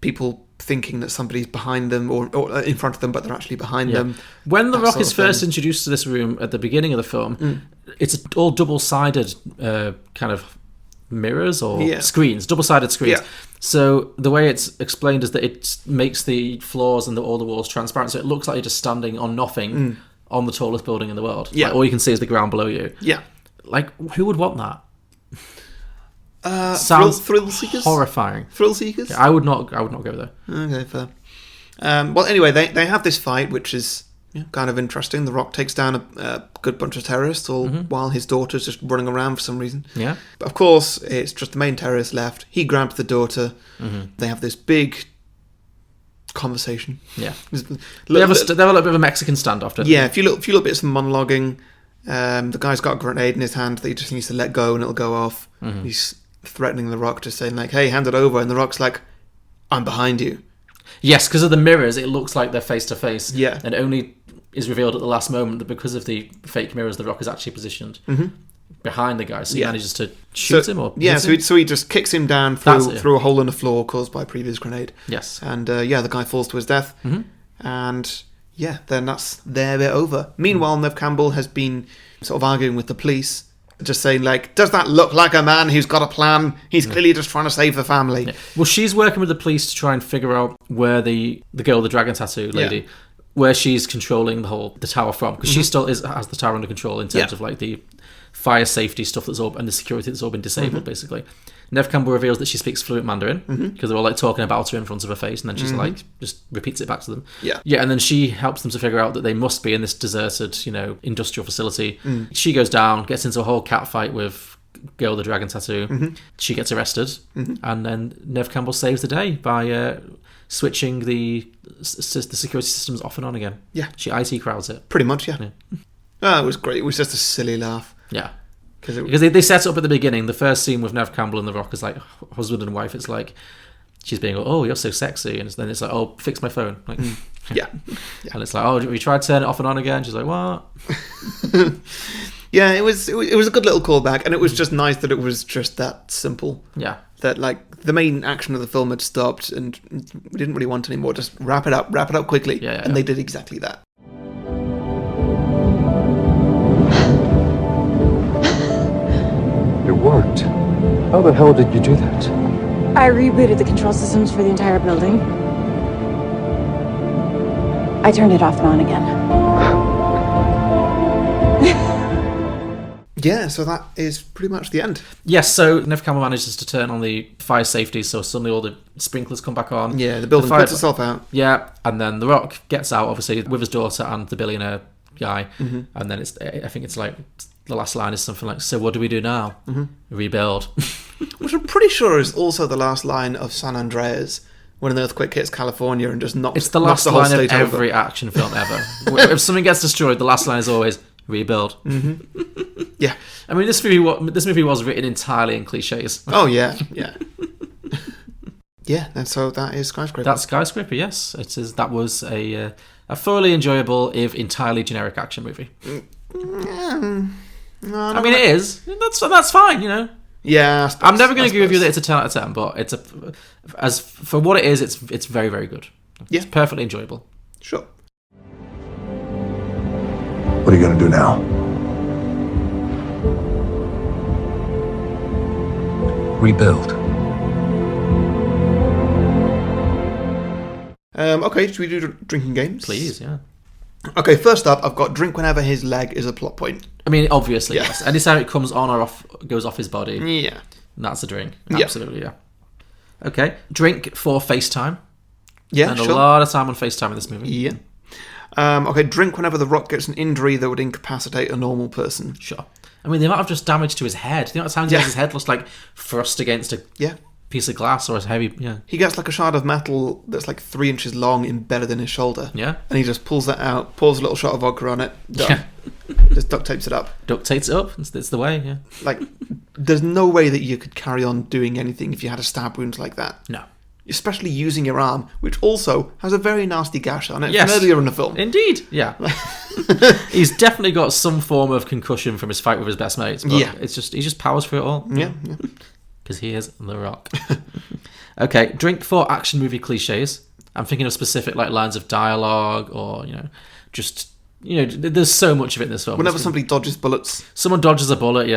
people thinking that somebody's behind them or in front of them, but they're actually behind them. When The Rock is first introduced to this room at the beginning of the film, it's all double-sided kind of mirrors or screens, double-sided screens. Yeah. So the way it's explained is that it makes the floors and all the walls transparent, so it looks like you're just standing on nothing on the tallest building in the world. Yeah. Like, all you can see is the ground below you. Yeah. Like, who would want that? Sounds thrill seekers? Horrifying. Thrill seekers? Yeah, I would not go there. Okay, fair. Well, anyway, they have this fight, which is kind of interesting. The Rock takes down a good bunch of terrorists, all while his daughter's just running around for some reason. Yeah. But of course, it's just the main terrorist left. He grabs the daughter. They have this big conversation. Yeah. They have a little bit of a Mexican standoff, don't they? Yeah, a few little bits of monologuing. The guy's got a grenade in his hand that he just needs to let go and it'll go off. He's threatening The Rock, just saying like, hey, hand it over. And The Rock's like, I'm behind you. Yes, because of the mirrors, it looks like they're face to face. Yeah. And it only is revealed at the last moment that because of the fake mirrors, The Rock is actually positioned behind the guy. So he manages to shoot him or hit him. So he just kicks him down through a hole in the floor caused by a previous grenade. Yes. And the guy falls to his death. And then that's their bit over. Meanwhile, Nev Campbell has been sort of arguing with the police, just saying like, does that look like a man who's got a plan? He's clearly just trying to save the family. Yeah. Well, she's working with the police to try and figure out where the girl, the dragon tattoo lady, where she's controlling the tower from, because she still has the tower under control in terms of like the fire safety stuff and the security that's all been disabled, basically. Nev Campbell reveals that she speaks fluent Mandarin because they're all like talking about her in front of her face, and then she's like just repeats it back to them. Yeah, and then she helps them to figure out that they must be in this deserted, industrial facility. She goes down, gets into a whole cat fight with girl the dragon tattoo. She gets arrested, and then Nev Campbell saves the day by switching the security systems off and on again. Yeah, she IT crowds it pretty much. Yeah. Oh, it was great. It was just a silly laugh. Yeah. Because they set it up at the beginning. The first scene with Nev Campbell and The Rock is like husband and wife. It's like she's being, oh, you're so sexy, and then it's like, oh, fix my phone. Like, yeah. And it's like, oh, we tried to turn it off and on again. She's like, what? Yeah, it was a good little callback, and it was just nice that it was just that simple. Yeah. That like the main action of the film had stopped, and we didn't really want any more. Just wrap it up quickly. They did exactly that. It worked. How the hell did you do that? I rebooted the control systems for the entire building. I turned it off and on again. Yeah, so that is pretty much the end. Yes, so Nev Campbell manages to turn on the fire safety, so suddenly all the sprinklers come back on. Yeah, the building puts itself out. Yeah, and then The Rock gets out, obviously, with his daughter and the billionaire guy, and then I think it's like... The last line is something like, so what do we do now? Rebuild. Which I'm pretty sure is also the last line of San Andreas, when an earthquake hits California and just knocks. It's the last whole line of state every over. action film ever. If something gets destroyed, the last line is always rebuild. Mm-hmm. Yeah. I mean, this movie was written entirely in cliches. Oh yeah, yeah. Yeah, and so that is Skyscraper. That's Skyscraper, yes. It is. That was a thoroughly enjoyable, if entirely generic action movie. No, I mean, it is. That's fine, you know. Yeah, I'm never going to agree with you that it's a 10 out of 10, but as for what it is, it's very, very good. It's perfectly enjoyable. Sure. What are you going to do now? Rebuild. Okay, should we do drinking games? Please, yeah. Okay, first up, I've got drink whenever his leg is a plot point. I mean, obviously, yes. Anytime it comes on or off, goes off his body. Yeah. That's a drink. Absolutely, yeah. Okay, drink for FaceTime. Yeah, and sure. a lot of time on FaceTime in this movie. Yeah. Okay, drink whenever The Rock gets an injury that would incapacitate a normal person. Sure. I mean, the amount of just damage to his head. The amount of times his head looks like thrust against a piece of glass or a heavy... Yeah. He gets like a shard of metal that's like 3 inches long embedded in his shoulder. Yeah. And he just pulls that out, pours a little shot of vodka on it, done. Yeah. Just duct tapes it up. Duct tapes it up. It's the way, yeah. Like, there's no way that you could carry on doing anything if you had a stab wound like that. No. Especially using your arm, which also has a very nasty gash on it Yes. from earlier in the film. Indeed, yeah. He's definitely got some form of concussion from his fight with his best mates, but he just powers through it all. Yeah. Because he is The Rock. Okay, drink for action movie cliches. I'm thinking of specific like lines of dialogue or, just... there's so much of it in this film. Whenever somebody dodges bullets. Someone dodges a bullet,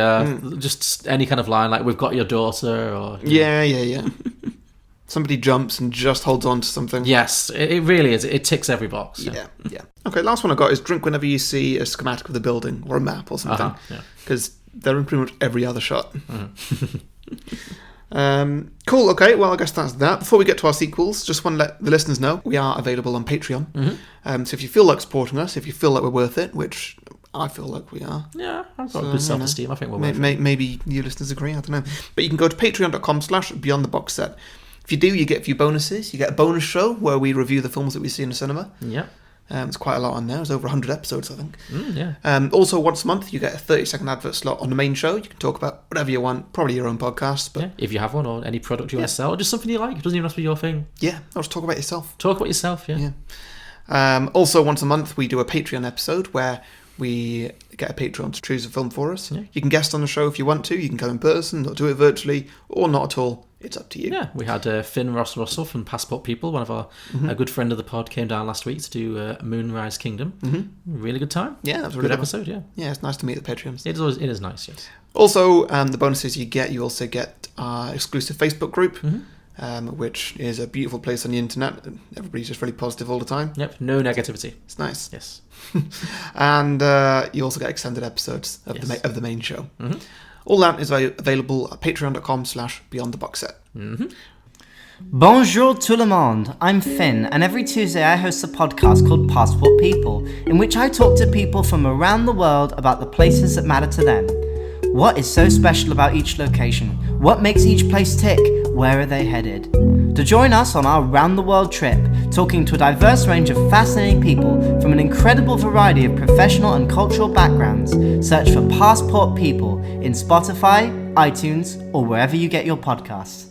just any kind of line, like, we've got your daughter, or... Yeah. Somebody jumps and just holds on to something. Yes, it really is. It ticks every box. Yeah. Okay, last one I got is drink whenever you see a schematic of the building or a map or something. Because they're in pretty much every other shot. Cool, okay, well, I guess that's that. Before we get to our sequels, just want to let the listeners know we are available on Patreon. So if you feel like supporting us, if you feel like we're worth it, which I feel like we are. Yeah, I've got good self-esteem. I think we're worth it. Maybe you listeners agree, I don't know. But you can go to patreon.com/beyondtheboxset. If you do, you get a few bonuses. You get a bonus show where we review the films that we see in the cinema. Yeah. It's quite a lot on there. There's over 100 episodes, I think. Yeah. Also, once a month, you get a 30-second advert slot on the main show. You can talk about whatever you want, probably your own podcast. But if you have one, or any product you want to sell, or just something you like. It doesn't even have to be your thing. Yeah, or just talk about yourself. Talk about yourself, yeah. Also, once a month, we do a Patreon episode where we get a patron to choose a film for us. Yeah. You can guest on the show if you want to. You can come in person or do it virtually or not at all. It's up to you. Yeah, we had Finn Ross Russell from Passport People, one of our a good friend of the pod, came down last week to do Moonrise Kingdom. Really good time. Yeah, that was a good really episode. Yeah, it's nice to meet the Patreons. It is nice. Yes. Also, the bonuses you also get our exclusive Facebook group, which is a beautiful place on the internet. Everybody's just really positive all the time. Yep, no negativity. It's nice. Yes. And you also get extended episodes of the main show. All that is available at patreon.com/beyondtheboxset. Bonjour tout le monde, I'm Finn, and every Tuesday I host a podcast called Passport People, in which I talk to people from around the world about the places that matter to them. What is so special about each location? What makes each place tick? Where are they headed? To join us on our round-the-world trip, talking to a diverse range of fascinating people from an incredible variety of professional and cultural backgrounds, search for Passport People in Spotify, iTunes, or wherever you get your podcasts.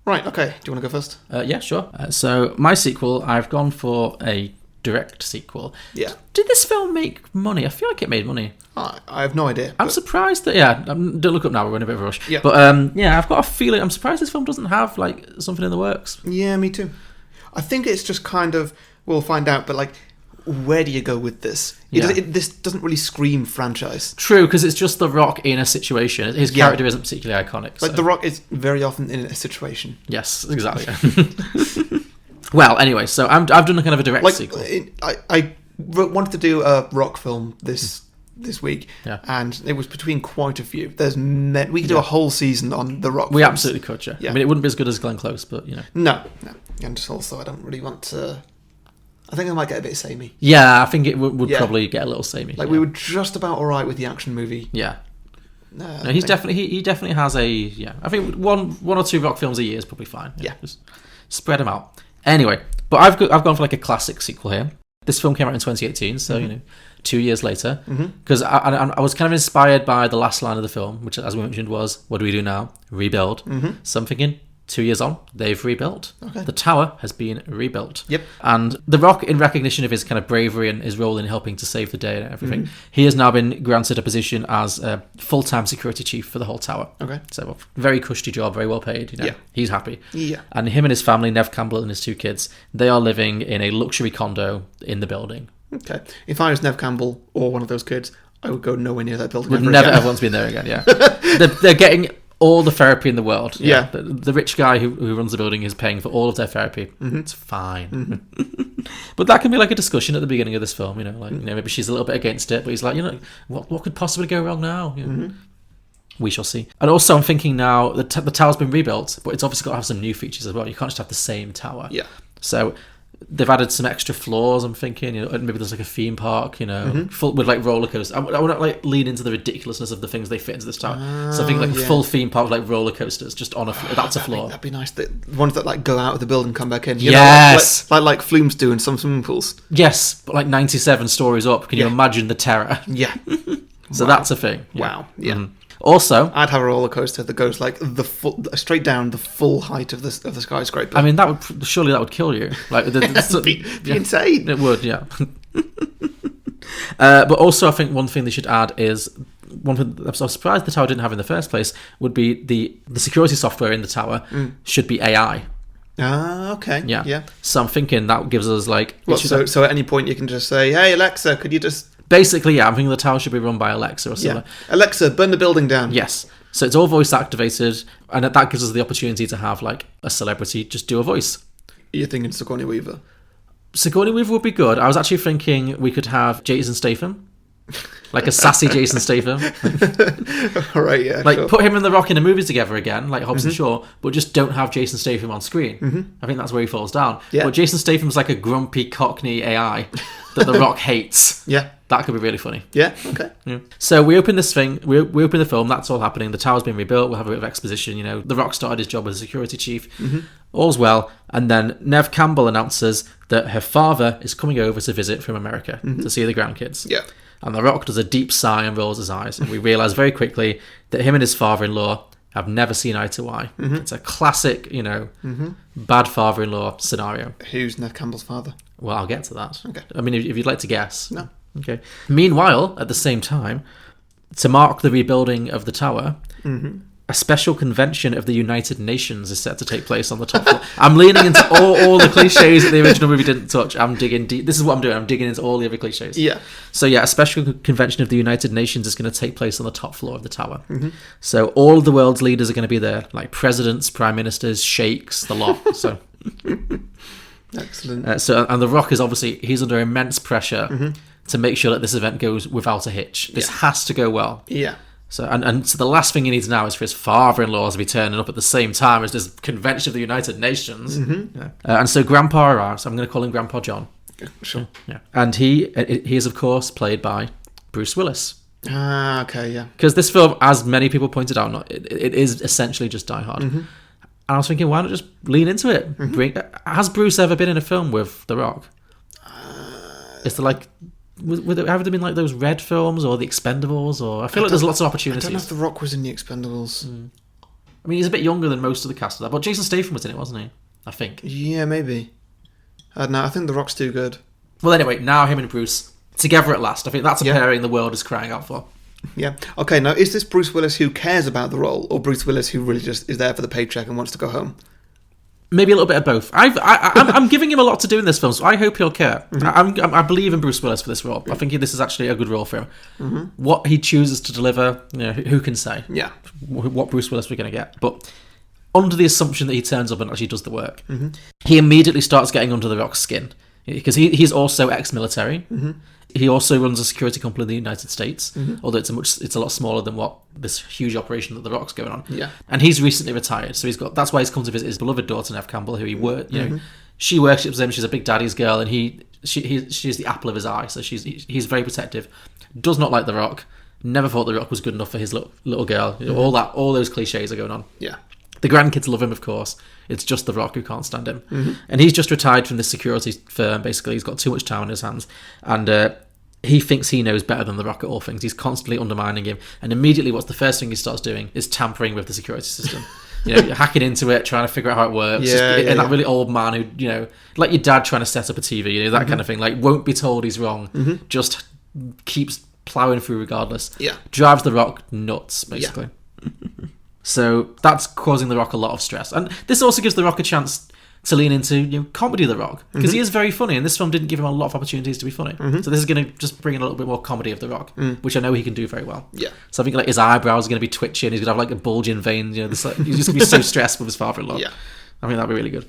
Right, okay. Do you want to go first? Yeah, sure. So my sequel, I've gone for a direct sequel. Yeah. Did this film make money? I feel like it made money. I have no idea. I'm surprised that, don't look up now, we're in a bit of a rush. Yeah. But I've got a feeling, I'm surprised this film doesn't have like something in the works. Yeah, me too. I think it's just kind of, we'll find out, but like, where do you go with this? This doesn't really scream franchise. True, because it's just The Rock in a situation. His character isn't particularly iconic. Like, The Rock is very often in a situation. Yes, exactly. Well, anyway, so I've done a kind of a direct sequel. I wanted to do a Rock film this week, and it was between quite a few. We could do a whole season on The Rock. We absolutely could, yeah. I mean, it wouldn't be as good as Glenn Close, but No. And just also, I don't really want to. I think I might get a bit samey. Yeah, I think it would probably get a little samey. Like we were just about all right with the action movie. Yeah. No, he definitely has a I think one or two Rock films a year is probably fine. Yeah. Just spread them out. Anyway, but I've gone for like a classic sequel here. This film came out in 2018, so 2 years later. Because I was kind of inspired by the last line of the film, which, as we mentioned, was, "What do we do now? Rebuild." So I'm thinking, 2 years on, they've rebuilt. Okay. The tower has been rebuilt. Yep. And The Rock, in recognition of his kind of bravery and his role in helping to save the day and everything, he has now been granted a position as a full-time security chief for the whole tower. Okay. So a very cushy job, very well paid. Yeah. He's happy. Yeah. And him and his family, Nev Campbell and his 2 kids, they are living in a luxury condo in the building. Okay. If I was Nev Campbell or one of those kids, I would go nowhere near that building. Would never ever want to be in there again. Yeah. they're getting all the therapy in the world. Yeah. The rich guy who runs the building is paying for all of their therapy. It's fine. But that can be like a discussion at the beginning of this film, maybe she's a little bit against it, but he's like, what could possibly go wrong now? We shall see. And also I'm thinking now, the tower's been rebuilt, but it's obviously got to have some new features as well. You can't just have the same tower. Yeah. So they've added some extra floors, I'm thinking, maybe there's like a theme park, full with like roller coasters. I want to like lean into the ridiculously of the things they fit into this tower. So I think like full theme park with like roller coasters just on that's a floor. That'd be nice. The ones that like go out of the building, come back in. Yes. Like Flumes do in some swimming pools. Yes, but like 97 stories up. Can you imagine the terror? Yeah. So that's a thing. Wow. Yeah. Also, I'd have a roller coaster that goes like straight down the full height of the skyscraper. I mean, that would kill you. Like, it'd be insane. It would, yeah. But also, I think one thing they should add is one thing I was surprised the tower didn't have in the first place would be the security software in the tower should be AI. Ah, okay. Yeah. So I'm thinking that gives us like. So at any point you can just say, "Hey Alexa, could you just." Basically, yeah, I'm thinking the tower should be run by Alexa or something. Yeah. Alexa, burn the building down. Yes. So it's all voice activated, and that gives us the opportunity to have like a celebrity just do a voice. You're thinking Sigourney Weaver? Sigourney Weaver would be good. I was actually thinking we could have Jason Statham. Like a sassy Jason Statham. All right, yeah. Like put him and The Rock in a movie together again, like Hobbs and Shaw, but just don't have Jason Statham on screen. I think that's where he falls down. Yeah. But Jason Statham's like a grumpy Cockney AI that The Rock hates. Yeah. That could be really funny. Yeah, okay. Yeah. So we open this thing, we open the film, that's all happening. The tower's been rebuilt, we'll have a bit of exposition, The Rock started his job as a security chief. All's well. And then Nev Campbell announces that her father is coming over to visit from America to see the grandkids. Yeah. And The Rock does a deep sigh and rolls his eyes. And we realise very quickly that him and his father-in-law have never seen eye to eye. It's a classic, bad father-in-law scenario. Who's Nev Campbell's father? Well, I'll get to that. Okay. I mean, if you'd like to guess. No. Okay. Meanwhile, at the same time, to mark the rebuilding of the tower, a special convention of the United Nations is set to take place on the top floor. I'm leaning into all the cliches that the original movie didn't touch. I'm digging deep. This is what I'm doing. I'm digging into all the other cliches. Yeah. So yeah, a special convention of the United Nations is going to take place on the top floor of the tower. So all of the world's leaders are going to be there, like presidents, prime ministers, sheikhs, the lot. So. Excellent. And The Rock is obviously, he's under immense pressure to make sure that this event goes without a hitch. This has to go well. Yeah. So and so the last thing he needs now is for his father-in-law to be turning up at the same time as this convention of the United Nations. Yeah. And so Grandpa arrives. I'm going to call him Grandpa John. Sure. Yeah. And he is of course played by Bruce Willis. Ah, okay, yeah. Because this film, as many people pointed out, it is essentially just Die Hard. And I was thinking, why not just lean into it? Has Bruce ever been in a film with The Rock? Is there like... have there been like those Red films or The Expendables? Or I feel like there's lots of opportunities. I don't know if The Rock was in The Expendables. I mean, he's a bit younger than most of the cast of that, but Jason Statham was in it, wasn't he? I think. Yeah, maybe. No, I think The Rock's too good. Well, anyway, now him and Bruce together at last. I think that's a pairing the world is crying out for. Yeah. Okay, now is this Bruce Willis who cares about the role, or Bruce Willis who really just is there for the paycheck and wants to go home? Maybe a little bit of both. I'm giving him a lot to do in this film, so I hope he'll care. I believe in Bruce Willis for this role. I think this is actually a good role for him. What he chooses to deliver, who can say? Yeah. What Bruce Willis we're going to get. But under the assumption that he turns up and actually does the work, he immediately starts getting under The Rock's skin. Because he's also ex-military. He also runs a security company in the United States, although it's a lot smaller than what this huge operation that The Rock's going on. Yeah. And he's recently retired, so that's why he's come to visit his beloved daughter Nev Campbell, who he worked. She worships him. She's a big daddy's girl, and she's the apple of his eye. So he's very protective. Does not like The Rock, Never thought The Rock was good enough for his little girl. You know, all those cliches are going on. Yeah. The grandkids love him, of course. It's just The Rock who can't stand him. Mm-hmm. And he's just retired from this security firm, basically. He's got too much time on his hands. And he thinks he knows better than The Rock at all things. He's constantly undermining him. And immediately, what's the first thing he starts doing is tampering with the security system. You know, hacking into it, trying to figure out how it works. And that really old man who, you know, like your dad trying to set up a TV, you know, that kind of thing. Like, won't be told he's wrong. Just keeps plowing through regardless. Yeah. Drives The Rock nuts, basically. Yeah. So that's causing The Rock a lot of stress. And this also gives The Rock a chance to lean into, you know, comedy of The Rock. Because he is very funny, and this film didn't give him a lot of opportunities to be funny. So this is going to just bring in a little bit more comedy of The Rock, which I know he can do very well. Yeah. So I think like his eyebrows are going to be twitching, he's going to have like a bulging vein, you know, this, like, he's just going to be so stressed with his father-in-law. Yeah. I think that'd be really good.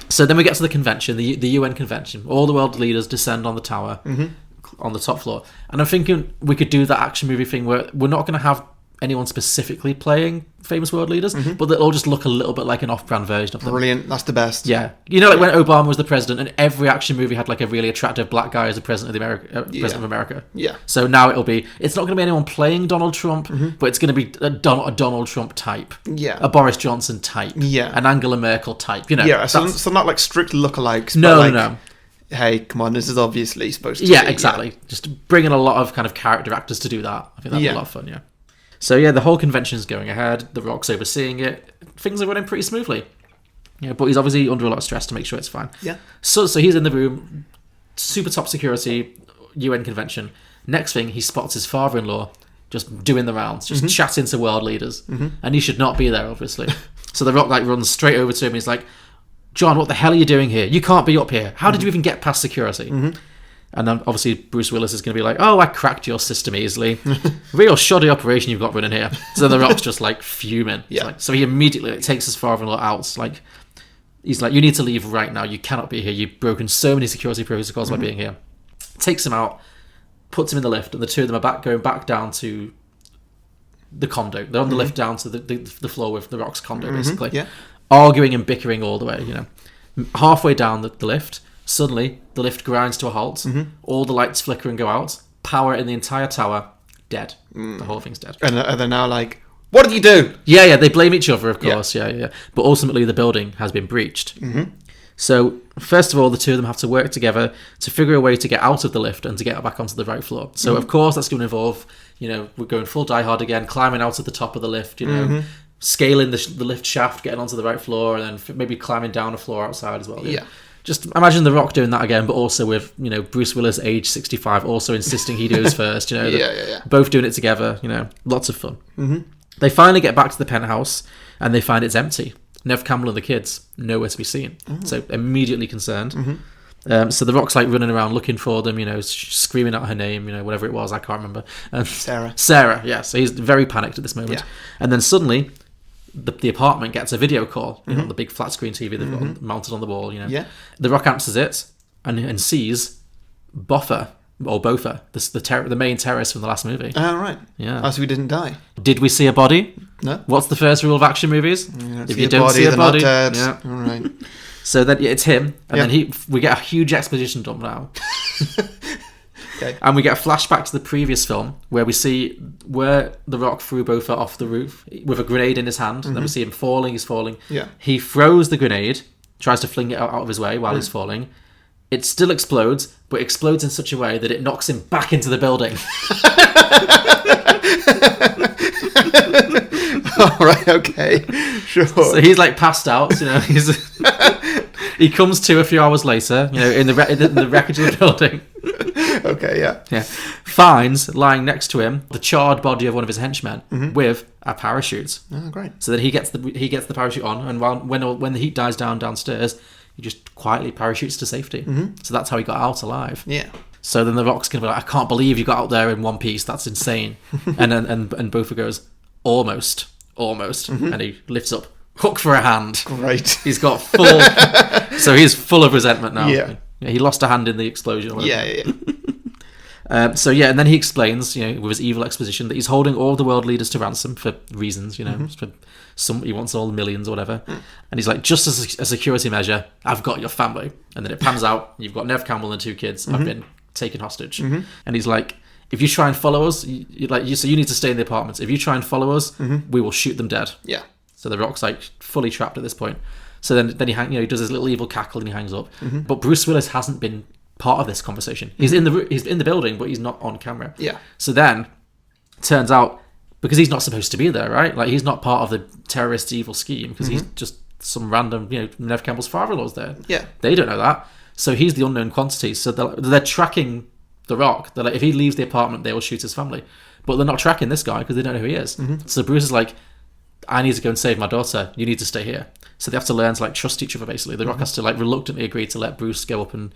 So then we get to the convention, the UN convention. All the world leaders descend on the tower, on the top floor. And I'm thinking we could do that action movie thing where we're not going to have anyone specifically playing famous world leaders, but they'll all just look a little bit like an off-brand version of them. Brilliant. That's the best. Yeah. You know, like when Obama was the president and every action movie had like a really attractive black guy as the president of America. Yeah. So now it's not going to be anyone playing Donald Trump, but it's going to be a Donald Trump type. Yeah. A Boris Johnson type. Yeah. An Angela Merkel type, you know. Yeah, so not like strict lookalikes. No, but like, no. Hey, come on, this is obviously supposed to be. Yeah, exactly. Just bringing a lot of kind of character actors to do that. I think that'd be a lot of fun, yeah. So yeah, the whole convention's going ahead. The Rock's overseeing it. Things are running pretty smoothly. Yeah, but he's obviously under a lot of stress to make sure it's fine. Yeah. So he's in the room, super top security, UN convention. Next thing, he spots his father-in-law just doing the rounds, just chatting to world leaders. And he should not be there, obviously. So the Rock like runs straight over to him and he's like, John, what the hell are you doing here? You can't be up here. How did you even get past security? And then obviously Bruce Willis is going to be like, oh, I cracked your system easily. Real shoddy operation you've got running here. So The Rock's just like fuming. Yeah. Like, so he immediately takes his father-in-law out. Like, he's like, you need to leave right now. You cannot be here. You've broken so many security protocols by being here. Takes him out, puts him in the lift, and the two of them are going back down to the condo. They're on the lift down to the floor with The Rock's condo, basically. Yeah. Arguing and bickering all the way, you know. Halfway down the lift, suddenly the lift grinds to a halt. All the lights flicker and go out. Power in the entire tower, dead. The whole thing's dead. And they're now like, what did you do? Yeah, they blame each other, of course. Yeah. But ultimately the building has been breached. So first of all, the two of them have to work together to figure a way to get out of the lift and to get back onto the right floor. So of course that's going to involve, you know, we're going full Die Hard again, climbing out at the top of the lift, you know, scaling the lift shaft, getting onto the right floor, and then maybe climbing down a floor outside as well. Yeah. Just imagine The Rock doing that again, but also with, you know, Bruce Willis, age 65, also insisting he goes first, you know. Yeah. Both doing it together, you know, lots of fun. They finally get back to the penthouse and they find it's empty. Nev Campbell and the kids, nowhere to be seen. So immediately concerned. So The Rock's like running around looking for them, you know, screaming out her name, you know, whatever it was, I can't remember. Sarah, yeah. So he's very panicked at this moment. Yeah. And then suddenly the apartment gets a video call, you know, on the big flat screen TV they've got mounted on the wall, you know. Yeah. The Rock answers it and sees Botha, the main terrorist from the last movie. Oh, right. Yeah. Oh, so he didn't die. Did we see a body? No. What's the first rule of action movies? If you don't see a body, they're not dead. Yeah. All right. So then it's him, and then we get a huge exposition dump now. Okay. And we get a flashback to the previous film where we see where The Rock threw Botha off the roof with a grenade in his hand. And then we see him falling, he's falling. Yeah. He throws the grenade, tries to fling it out of his way while he's falling. It still explodes, but explodes in such a way that it knocks him back into the building. All right, okay, sure. So he's like passed out, you know. He comes to a few hours later, you know, in the wreckage of the building. Okay, yeah. Finds lying next to him the charred body of one of his henchmen with a parachute. Oh, great. So then he gets the parachute on, and when the heat dies down downstairs, he just quietly parachutes to safety. So that's how he got out alive. Yeah. So then The Rock's gonna be like, I can't believe you got out there in one piece. That's insane. and Botha goes, almost, and he lifts up, hook for a hand. Great. He's got full. So he's full of resentment now. Yeah. He lost a hand in the explosion. Or whatever. Yeah. And then he explains, you know, with his evil exposition, that he's holding all the world leaders to ransom for reasons, you know, he wants all the millions or whatever. And he's like, just as a security measure, I've got your family. And then it pans out, you've got Nev Campbell and 2 kids have been taken hostage. And he's like, if you try and follow us, so you need to stay in the apartments. If you try and follow us, we will shoot them dead. Yeah. So the Rock's like fully trapped at this point. So then he does his little evil cackle and he hangs up. But Bruce Willis hasn't been part of this conversation. He's in the building, but he's not on camera. Yeah. So then, turns out, because he's not supposed to be there, right? Like, he's not part of the terrorist evil scheme, because he's just some random, Nev Campbell's father-in-law's there. Yeah. They don't know that. So he's the unknown quantity. So they're tracking The Rock. They're like, if he leaves the apartment, they will shoot his family. But they're not tracking this guy because they don't know who he is. So Bruce is like, I need to go and save my daughter. You need to stay here. So they have to learn to like trust each other, basically. The Rock has to like reluctantly agree to let Bruce go up and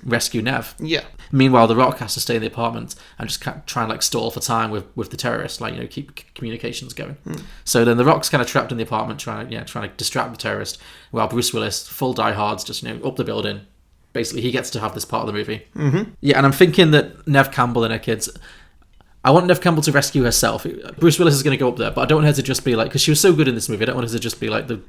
rescue Nev. Yeah. Meanwhile, The Rock has to stay in the apartment and just try and like stall for time with the terrorists, like, keep communications going. So then The Rock's kind of trapped in the apartment trying to distract the terrorist, while Bruce Willis, full diehards, just up the building. Basically, he gets to have this part of the movie. Yeah, and I'm thinking that Nev Campbell and her kids, I want Nev Campbell to rescue herself. Bruce Willis is going to go up there, but I don't want her to just be like, because she was so good in this movie, I don't want her to just be like the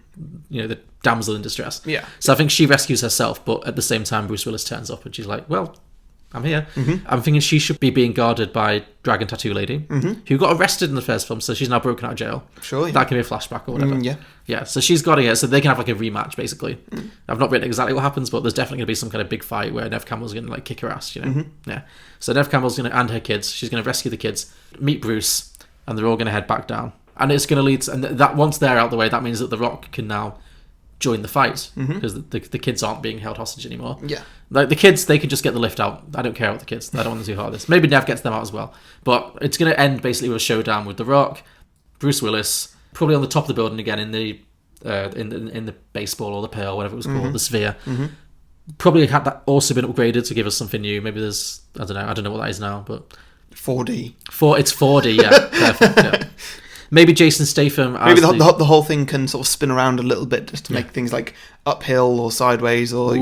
damsel in distress. Yeah. So I think she rescues herself, but at the same time, Bruce Willis turns up and she's like, well, I'm here. I'm thinking she should be being guarded by Dragon Tattoo Lady, who got arrested in the first film, so she's now broken out of jail. Sure. Yeah. That can be a flashback or whatever. Yeah, so she's got it, so they can have like a rematch, basically. I've not written exactly what happens, but there's definitely going to be some kind of big fight where Nev Campbell's going to like kick her ass, Yeah. So Nev Campbell's going to, and her kids, she's going to rescue the kids, meet Bruce, and they're all going to head back down. And it's going to lead to, and that once they're out the way, that means that The Rock can now join the fight, because the kids aren't being held hostage anymore. Yeah. Like, the kids, they can just get the lift out. I don't care about the kids. I don't want them to do hard this. Maybe Nev gets them out as well. But it's going to end basically with a showdown with The Rock, Bruce Willis, probably on the top of the building again in the baseball or the pearl, whatever it was called, the sphere. Probably had that also been upgraded to give us something new. Maybe there's, I don't know what that is now, but 4D. It's 4D, yeah. Perfect, yeah. Maybe Jason Statham. Maybe the whole thing can sort of spin around a little bit just to make things like uphill or sideways, or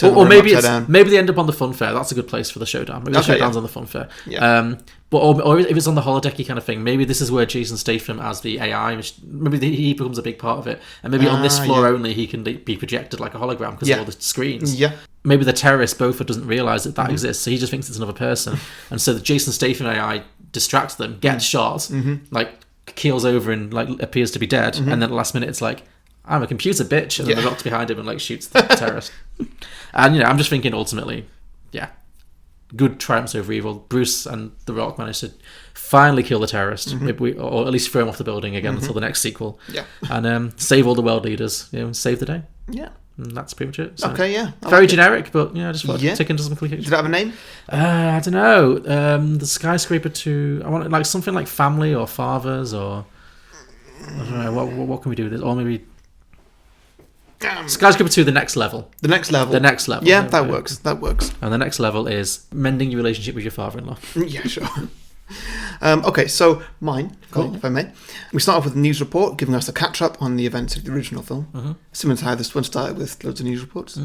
or maybe they end up on the fun fair. That's a good place for the showdown. Maybe the showdown's on the fun fair. Yeah. Or if it's on the holodecky kind of thing, maybe this is where Jason Statham as the AI, maybe he becomes a big part of it, and maybe on this floor only he can be projected like a hologram because of all the screens. Yeah. Maybe the terrorist Beaufort doesn't realise that exists, so he just thinks it's another person, and so the Jason Statham AI distracts them, gets shot, like keels over and like appears to be dead, and then at the last minute it's like, I'm a computer, bitch, and then The Rock's behind him and like shoots the terrorist. And I'm just thinking ultimately, good triumphs over evil. Bruce and The Rock managed to finally kill the terrorist, or at least throw him off the building again until the next sequel. Yeah. And save all the world leaders, save the day. Yeah. And that's pretty much it. So, okay, yeah. Very generic, but I just want to tick into some cliches. Did it have a name? I don't know. The Skyscraper 2. I want like something like Family or Fathers, or I don't know. What can we do with this? Or maybe Skyscraper 2, The Next Level. The Next Level. The Next Level. Yeah, that works. That works. And the next level is mending your relationship with your father-in-law. Yeah, sure. Okay, so mine, if I may. We start off with a news report giving us a catch-up on the events of the original film, similar to how this one started with loads of news reports,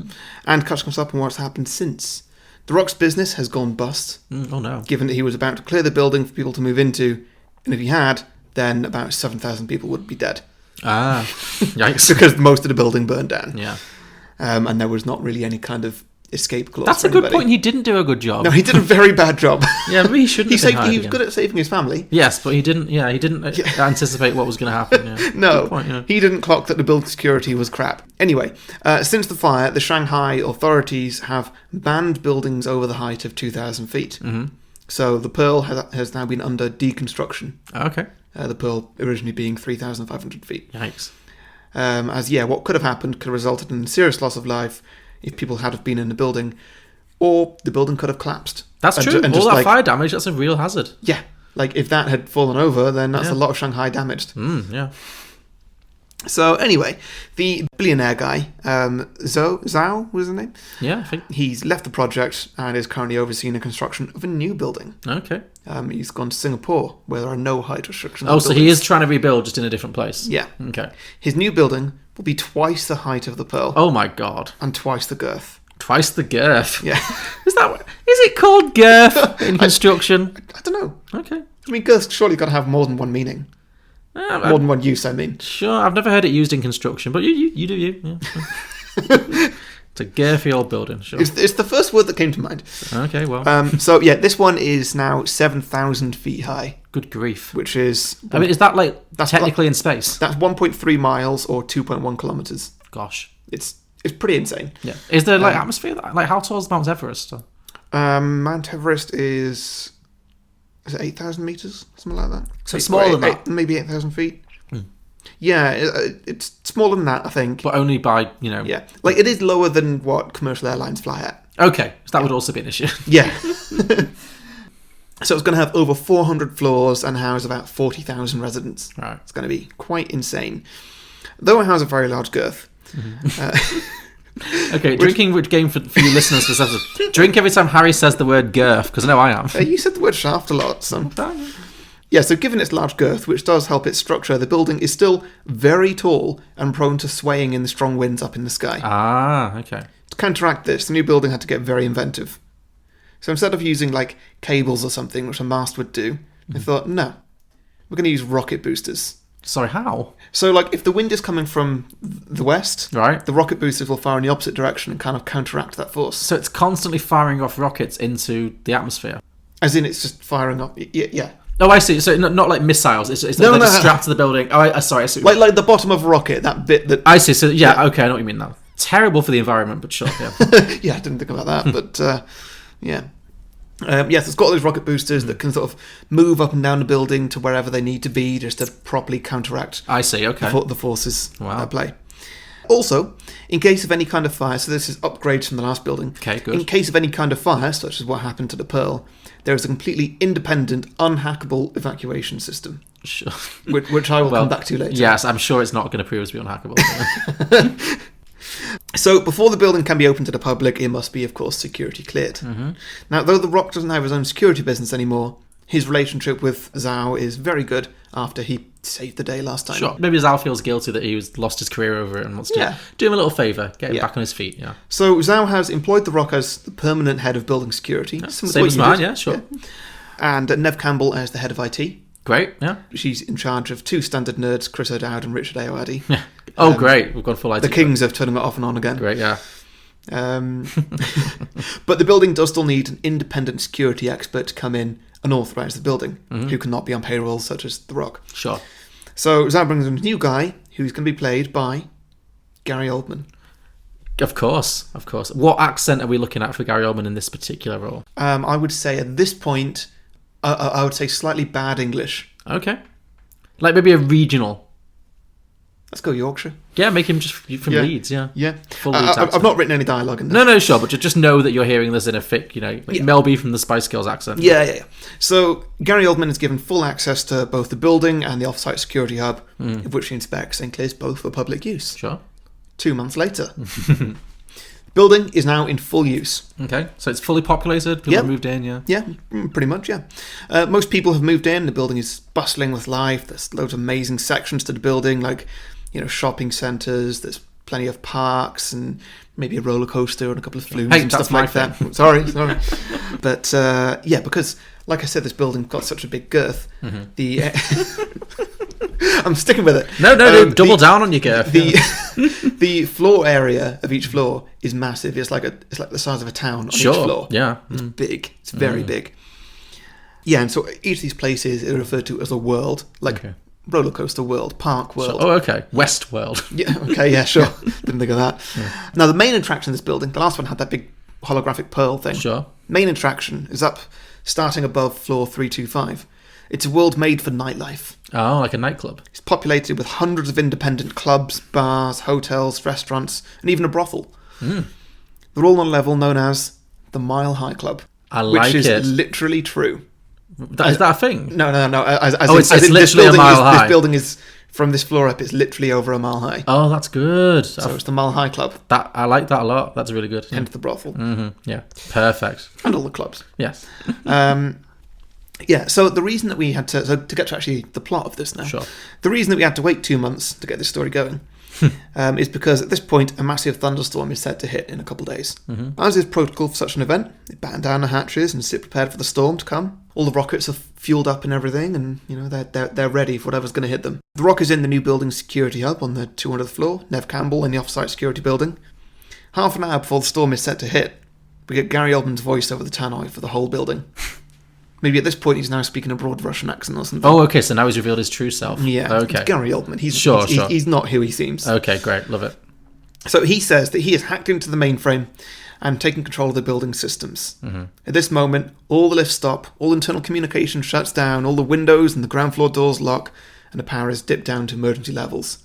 and catching us up on what's happened since. The Rock's business has gone bust. Oh no. Given that he was about to clear the building for people to move into, and if he had, then about 7,000 people would be dead. Ah, yikes. Because most of the building burned down. Yeah. And there was not really any kind of escape clause. That's a good point. He didn't do a good job. No, he did a very bad job. Yeah, maybe he shouldn't. He was good at saving his family. Yes, but he didn't. Yeah, he didn't anticipate what was going to happen. Yeah. No, good point, he didn't clock that the building security was crap. Anyway, since the fire, the Shanghai authorities have banned buildings over the height of 2,000 feet. So the Pearl has now been under deconstruction. Okay. The Pearl originally being 3,500 feet. Yikes. What could have happened could have resulted in a serious loss of life if people had have been in the building, or the building could have collapsed. That's true. All that fire damage, that's a real hazard. Yeah. Like, if that had fallen over, then that's a lot of Shanghai damaged. Yeah. So, anyway, the billionaire guy, Zhao was his name? Yeah, I think. He's left the project and is currently overseeing the construction of a new building. Okay. He's gone to Singapore, where there are no height restrictions. Oh, so he is trying to rebuild, just in a different place? Yeah. Okay. His new building will be twice the height of the Pearl. Oh my god. And twice the girth. Twice the girth? Yeah. Is it called girth in construction? I don't know. Okay. I mean, girth's surely got to have more than one meaning. More than one use, I mean. Sure, I've never heard it used in construction, but you do you. Yeah. It's a girthy old building, sure. It's the first word that came to mind. Okay, well. So, yeah, this one is now 7,000 feet high. Good grief. Which is... I mean, is that, like, technically in space? That's 1.3 miles or 2.1 kilometres. Gosh. It's pretty insane. Yeah. Is there, like, atmosphere? Like, how tall is Mount Everest? Mount Everest is it 8,000 metres? Something like that. So it's smaller than that? Maybe 8,000 feet. Yeah, it's smaller than that, I think. But only by, Yeah. Like, it is lower than what commercial airlines fly at. Okay, so that would also be an issue. Yeah. So it's going to have over 400 floors and house about 40,000 residents. Right. It's going to be quite insane. Though it has a very large girth. Okay, drinking game for you listeners. Drink every time Harry says the word girth, because I know I am. You said the word shaft a lot, so... Yeah, so given its large girth, which does help its structure, the building is still very tall and prone to swaying in the strong winds up in the sky. Ah, okay. To counteract this, the new building had to get very inventive. So instead of using, like, cables or something, which a mast would do, they thought, no, we're going to use rocket boosters. Sorry, how? So, like, if the wind is coming from the west, right, the rocket boosters will fire in the opposite direction and kind of counteract that force. So it's constantly firing off rockets into the atmosphere? As in, it's just firing up, yeah. Oh, I see. So not like missiles. It's like just strapped to the building. Oh, sorry. I see. Like the bottom of a rocket, that bit that... I see. So, yeah, okay, I know what you mean now. Terrible for the environment, but sure, yeah. Yeah, I didn't think about that, but, yeah. Yes, it's got all these rocket boosters that can sort of move up and down the building to wherever they need to be just to properly counteract I see, okay. the forces at play. Also, in case of any kind of fire, so this is upgrades from the last building. Okay, good. In case of any kind of fire, such as what happened to the Pearl, there is a completely independent, unhackable evacuation system. Sure. Which I will come back to later. Yes, I'm sure it's not going to prove to be unhackable. So, before the building can be opened to the public, it must be, of course, security cleared. Mm-hmm. Now, though The Rock doesn't have his own security business anymore, his relationship with Zhao is very good after he saved the day last time. Sure. Maybe Zhao feels guilty that he lost his career over it and wants to do him a little favour, get him back on his feet. Yeah. So Zhao has employed The Rock as the permanent head of building security. Same as mine, yeah, sure. Yeah. And Nev Campbell as the head of IT. Great, yeah. She's in charge of two standard nerds, Chris O'Dowd and Richard Ayoade. Yeah. Oh, great. We've gone full IT. The kings of turning it off and on again. Great, yeah. But the building does still need an independent security expert to come in and authorise the building, who cannot be on payroll, such as The Rock. Sure. So Zhao brings in a new guy who's going to be played by Gary Oldman. Of course. What accent are we looking at for Gary Oldman in this particular role? I would say at this point, I would say slightly bad English. Okay. Like maybe a regional. Let's go Yorkshire. Yeah, make him just from Leeds, yeah. Yeah. Full Leeds accent. I've not written any dialogue in this. No, sure, but just know that you're hearing this in a thick, Mel B from the Spice Girls accent. Yeah. So, Gary Oldman is given full access to both the building and the off-site security hub, of which he inspects and clears both for public use. Sure. 2 months later. The building is now in full use. Okay, so it's fully populated, people have moved in, yeah? Yeah, pretty much, yeah. Most people have moved in, the building is bustling with life, there's loads of amazing sections to the building, like, shopping centres, there's plenty of parks, and maybe a roller coaster and a couple of flumes and stuff like that. Sorry. But, because, like I said, this building's got such a big girth, I'm sticking with it. No, double down on your girth. The floor area of each floor is massive. It's like the size of a town on each floor. Yeah. It's big. It's very big. Yeah, and so each of these places is referred to as a world, like roller coaster world, park world. Oh, okay. West world. Yeah, okay, yeah, sure. Didn't think of that. Yeah. Now, the main attraction of this building, the last one had that big holographic pearl thing. Sure. Main attraction is up, starting above floor 325. It's a world made for nightlife. Oh, like a nightclub. It's populated with hundreds of independent clubs, bars, hotels, restaurants, and even a brothel. They're all on a level known as the Mile High Club. Which is literally true. Is that a thing? No. It's literally a mile high. This building is, from this floor up, it's literally over a mile high. Oh, that's good. So it's the Mile High Club. I like that a lot. That's really good. Hence the brothel. Mm-hmm. Yeah, perfect. And all the clubs. Yes. Yeah, so the reason that we had to get to actually the plot of this now, the reason that we had to wait 2 months to get this story going is because at this point a massive thunderstorm is set to hit in a couple of days. As is protocol for such an event, they batten down the hatches and sit prepared for the storm to come. All the rockets are fueled up and everything, and they're ready for whatever's going to hit them. The Rock is in the new building's security hub on the 200th floor, Nev Campbell in the off-site security building. Half an hour before the storm is set to hit, we get Gary Oldman's voice over the tannoy for the whole building. Maybe at this point he's now speaking a broad Russian accent or something. Oh, okay, so now he's revealed his true self. Yeah, okay. It's Gary Oldman. Sure. He's not who he seems. Okay, great, love it. So he says that he has hacked into the mainframe and taken control of the building systems. At this moment, all the lifts stop, all internal communication shuts down, all the windows and the ground floor doors lock, and the power is dipped down to emergency levels.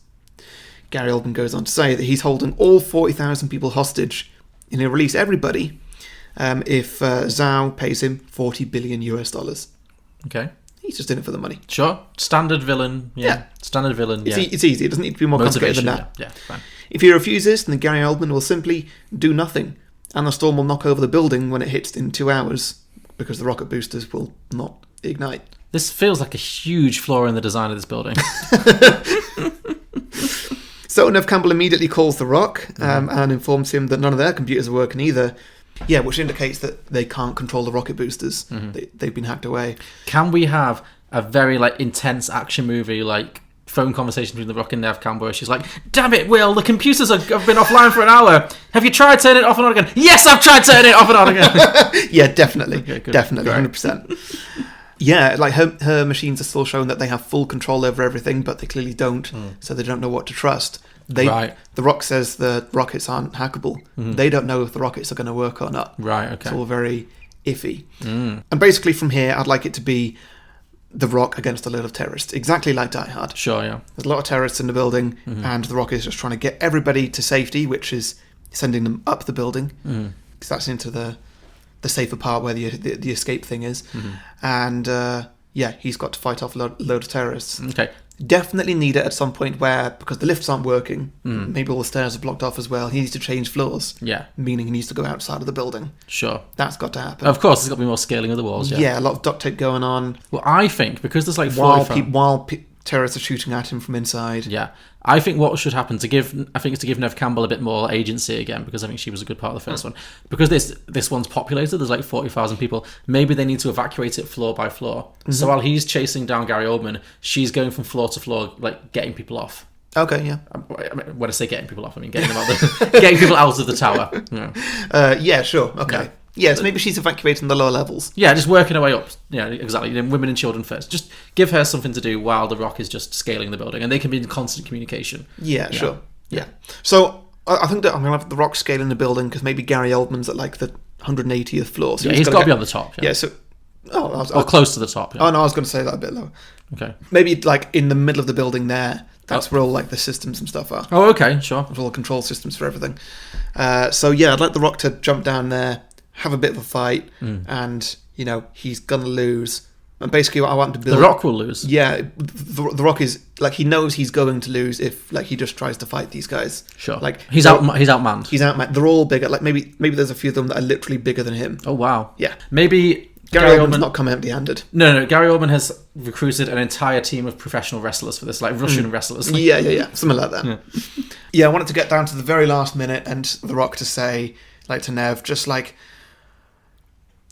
Gary Oldman goes on to say that he's holding all 40,000 people hostage, and he'll release everybody if Zhao pays him $40 billion. Okay. He's just in it for the money. Sure. Standard villain. Yeah. Standard villain. Yeah. It's easy. It doesn't need to be more complicated than that. Yeah, fine. If he refuses, then Gary Oldman will simply do nothing, and the storm will knock over the building when it hits in 2 hours, because the rocket boosters will not ignite. This feels like a huge flaw in the design of this building. So Nev Campbell immediately calls The Rock and informs him that none of their computers are working either. Yeah, which indicates that they can't control the rocket boosters. They've been hacked away. Can we have a very intense action movie, phone conversation between The Rock and Nev Campbell, where she's like, "Damn it, Will, the computers have been offline for an hour. Have you tried turning it off and on again?" "Yes, I've tried turning it off and on again." Yeah, definitely. Okay, good. Definitely, Great. 100%. Yeah, her machines are still showing that they have full control over everything, but they clearly don't, so they don't know what to trust. Right. The Rock says the rockets aren't hackable. They don't know if the rockets are going to work or not. Right, okay. It's all very iffy. And basically from here, I'd like it to be The Rock against a load of terrorists, exactly like Die Hard. Sure, yeah. There's a lot of terrorists in the building, and The Rock is just trying to get everybody to safety, which is sending them up the building, because that's into the safer part where the escape thing is. And he's got to fight off a load of terrorists. Okay. Definitely need it at some point where, because the lifts aren't working, maybe all the stairs are blocked off as well, he needs to change floors. Yeah. Meaning he needs to go outside of the building. Sure. That's got to happen. Of course, there's got to be more scaling of the walls, yeah. Yeah, a lot of duct tape going on. Well, I think, because there's while terrorists are shooting at him from inside. Yeah. I think what should happen is to give Nev Campbell a bit more agency again, because I think she was a good part of the first one. Because this one's populated, there's 40,000 people. Maybe they need to evacuate it floor by floor. So while he's chasing down Gary Oldman, she's going from floor to floor, getting people off. Okay, yeah. When I say getting people off, I mean getting them out getting people out of the tower. Yeah, yeah, sure. Okay. Yeah, so maybe she's evacuating the lower levels. Yeah, just working her way up. Yeah, exactly. Women and children first. Just give her something to do while The Rock is just scaling the building, and they can be in constant communication. Yeah, sure. Yeah. So I think that I'm going to have The Rock scaling the building, because maybe Gary Oldman's at the 180th floor. So he's got to be on the top. Yeah, so... or close to the top. Yeah. Oh, no, I was going to say that a bit lower. Okay. Maybe in the middle of the building there. That's where all the systems and stuff are. Oh, okay, sure. There's all the control systems for everything. So yeah, I'd like The Rock to jump down there, have a bit of a fight, and he's gonna lose. And basically, what I want to build, The Rock will lose. Yeah, the Rock is he knows he's going to lose if he just tries to fight these guys. Sure. He's outmanned. He's outmanned. They're all bigger. Maybe there's a few of them that are literally bigger than him. Oh wow. Yeah. Maybe Gary Oldman's not come empty-handed. No. Gary Oldman has recruited an entire team of professional wrestlers for this, Russian wrestlers. Yeah. Something like that. Yeah, I wanted to get down to the very last minute and The Rock to say, to Nev, just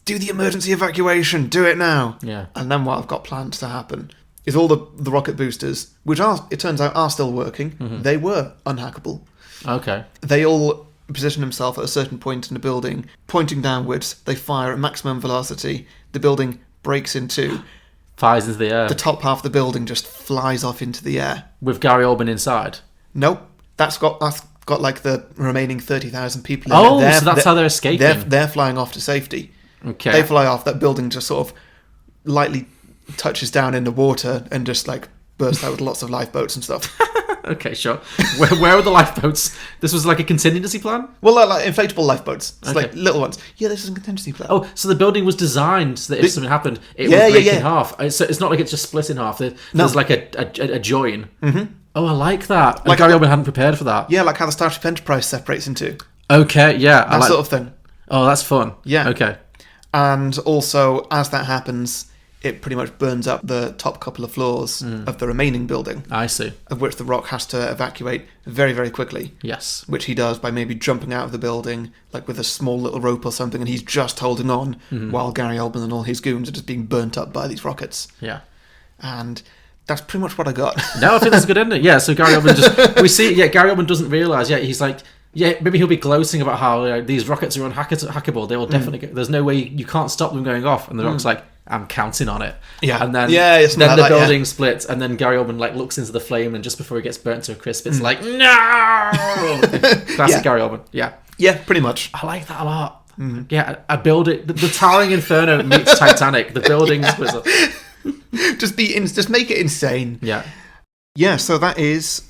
do the emergency evacuation, do it now. Yeah. And then what I've got planned to happen is all the rocket boosters, which it turns out are still working, they were unhackable. Okay. They all position themselves at a certain point in the building, pointing downwards. They fire at maximum velocity. The building breaks in two. Flies into the air. The top half of the building just flies off into the air. With Gary Oldman inside? Nope. That's got the remaining 30,000 people in it. So that's how they're escaping. They're flying off to safety. Okay. They fly off. That building just sort of lightly touches down in the water and just bursts out with lots of lifeboats and stuff. Okay, sure. Where are the lifeboats? This was a contingency plan? Well, inflatable lifeboats. It's little ones. Yeah, this is a contingency plan. Oh, so the building was designed so that if something happened, it would break in half. So it's not it's just split in half. There's a join. Mm-hmm. Oh, I like that. And Gary Oldman hadn't prepared for that. Yeah, like how the Starship Enterprise separates in two. Okay, yeah. That sort of thing. Oh, that's fun. Yeah. Okay. And also, as that happens, it pretty much burns up the top couple of floors of the remaining building. I see. Of which The Rock has to evacuate very, very quickly. Yes. Which he does by maybe jumping out of the building, with a small little rope or something, and he's just holding on while Gary Oldman and all his goons are just being burnt up by these rockets. Yeah. And that's pretty much what I got. No, I think that's a good ending. Yeah, so Gary Oldman Gary Oldman doesn't realise, he's Yeah, maybe he'll be gloating about how these rockets are unhackable. They will definitely go. There's no way you can't stop them going off. And The Rock's like, I'm counting on it. Yeah. And then, it's then like the that, building splits, and then Gary Oldman like looks into the flame, and just before he gets burnt to a crisp, it's like, no! Classic Gary Oldman. Yeah. Yeah, pretty much. I like that a lot. Yeah, I build it. The towering inferno meets Titanic. The buildings was just make it insane. Yeah. Yeah, so that is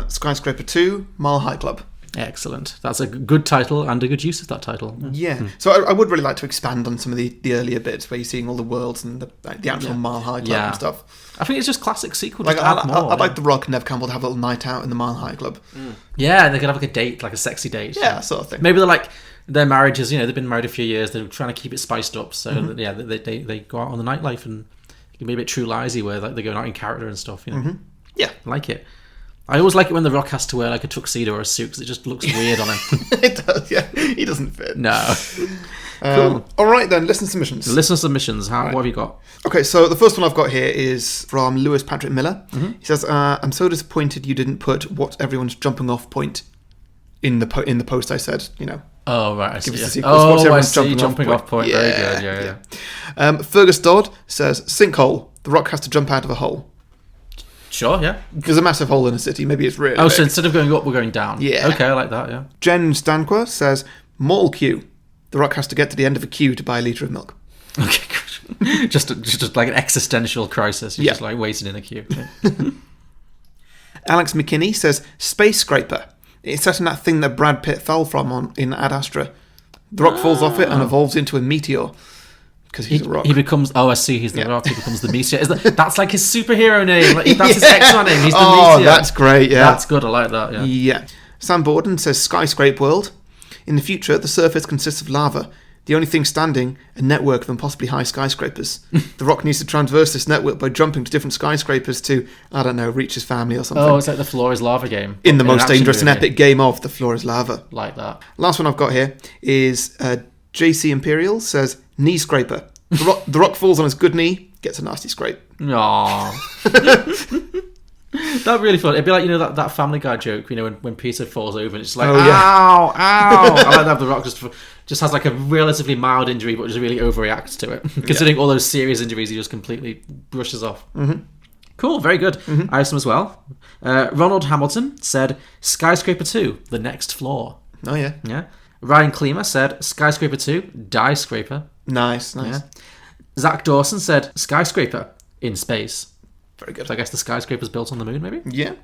Skyscraper 2, Mile High Club. Excellent. That's a good title and a good use of that title. Yeah. So I would really like to expand on some of the earlier bits where you're seeing all the worlds and the actual Mile High Club and stuff. I think it's just classic sequel. Like I'd like The Rock and Nev Campbell to have a little night out in the Mile High Club. Yeah, and they could have like a date, like a sexy date. Yeah, sort of thing. Maybe they're like, their marriages, they've been married a few years, they're trying to keep it spiced up. So they go out on the nightlife, and it can be a bit True Liesy where like they're going out in character and stuff. Yeah, I like it. I always like it when The Rock has to wear like a tuxedo or a suit because it just looks weird on him. It does, yeah. He doesn't fit. No. Cool. All right then, listener submissions. Listener submissions. What have you got? Okay, so the first one I've got here is from Lewis Patrick Miller. He says, "I'm so disappointed you didn't put what everyone's jumping off point in the post I said. Oh right, I see. Give us the sequels. What's everyone's jumping off point. Yeah, Very good. Yeah. Fergus Dodd says, "Sinkhole. The Rock has to jump out of a hole." Sure, yeah. There's a massive hole in a city. Maybe it's really big. So instead of going up, we're going down. Yeah. Okay, I like that, yeah. Jen Stanqua says, "Mall queue. The Rock has to get to the end of a queue to buy a litre of milk." Okay, good. just like an existential crisis. You're just like waiting in a queue. Yeah. Alex McKinney says, "Skyscraper. It's set in that thing that Brad Pitt fell from in Ad Astra. The Rock falls off it and evolves into a meteor." Because he's The Rock. He becomes... Oh, I see. He's The Rock. He becomes the Meteor. That's like his superhero name. That's his X-Man name. He's the Meteor. Oh, that's great, yeah. That's good. I like that, yeah. Yeah. Sam Borden says, "Skyscraper world. In the future, the surface consists of lava. The only thing standing, a network of impossibly high skyscrapers. The Rock needs to traverse this network by jumping to different skyscrapers to, I don't know, reach his family or something." Oh, it's like the Floor is Lava game. In the most dangerous and epic game of The Floor is Lava. Like that. Last one I've got here is JC Imperial says, "Knee scraper. The Rock falls on his good knee, gets a nasty scrape." Aww. That'd be really fun. It'd be like, that Family Guy joke, when Peter falls over and it's just like, ow. I like that The Rock just has like a relatively mild injury, but just really overreacts to it. Considering all those serious injuries, he just completely brushes off. Cool, very good. I have some as well. Ronald Hamilton said, "Skyscraper 2, the next floor." Oh, yeah. Yeah. Ryan Klima said, "Skyscraper 2, Die Scraper." Nice. Yeah. Zach Dawson said, "Skyscraper in space." Very good. So I guess the skyscraper's built on the moon, maybe? Yeah.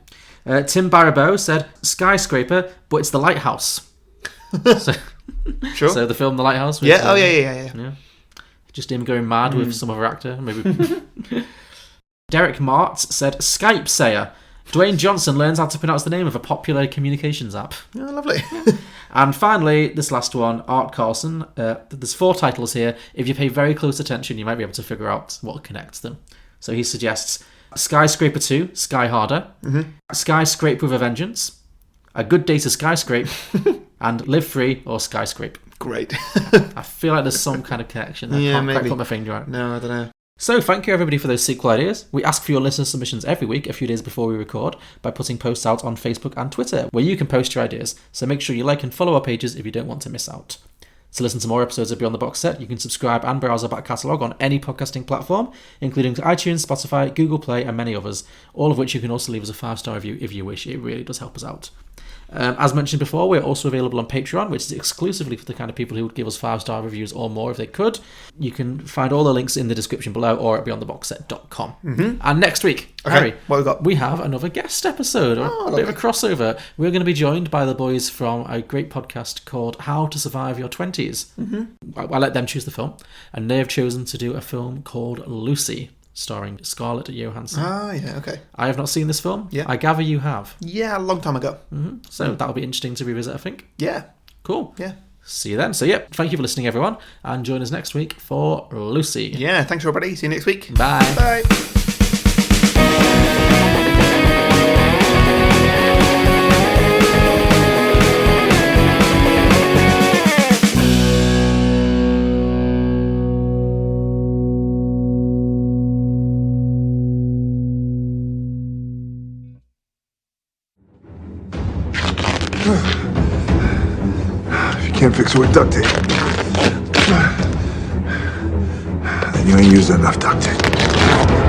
Tim Barabeau said, "Skyscraper, but it's the lighthouse." Sure. So the film The Lighthouse. Yeah. Yeah. Just him going mad with some other actor, maybe. Derek Martz said, "Skype sayer. Dwayne Johnson learns how to pronounce the name of a popular communications app." Oh, lovely. And finally, this last one, Art Carlson. There's 4 titles here. If you pay very close attention, you might be able to figure out what connects them. So he suggests Skyscraper 2, Sky Harder, Skyscrape with a Vengeance, A Good Day to Skyscrape, and Live Free or Skyscrape. Great. I feel like there's some kind of connection there. Yeah, I can't maybe. quite put my finger on it. No, I don't know. So thank you everybody for those sequel ideas. We ask for your listener submissions every week, a few days before we record, by putting posts out on Facebook and Twitter, where you can post your ideas. So make sure you like and follow our pages if you don't want to miss out. To listen to more episodes of Beyond the Box Set, you can subscribe and browse our back catalogue on any podcasting platform, including iTunes, Spotify, Google Play, and many others, all of which you can also leave us a 5-star review if you wish. It really does help us out. As mentioned before, we're also available on Patreon, which is exclusively for the kind of people who would give us 5-star reviews or more if they could. You can find all the links in the description below or at beyondtheboxset.com. And next week, Harry, what we got? We have another guest episode, a bit of a crossover. We're going to be joined by the boys from a great podcast called How to Survive Your 20s. I let them choose the film, and they have chosen to do a film called Lucy, starring Scarlett Johansson. Ah, yeah, okay. I have not seen this film. Yeah. I gather you have. Yeah, a long time ago. So that'll be interesting to revisit, I think. Yeah. Cool. Yeah. See you then. So, yeah, thank you for listening, everyone, and join us next week for Lucy. Yeah, thanks, everybody. See you next week. Bye. Bye. Can't fix it with duct tape. Then you ain't used enough duct tape.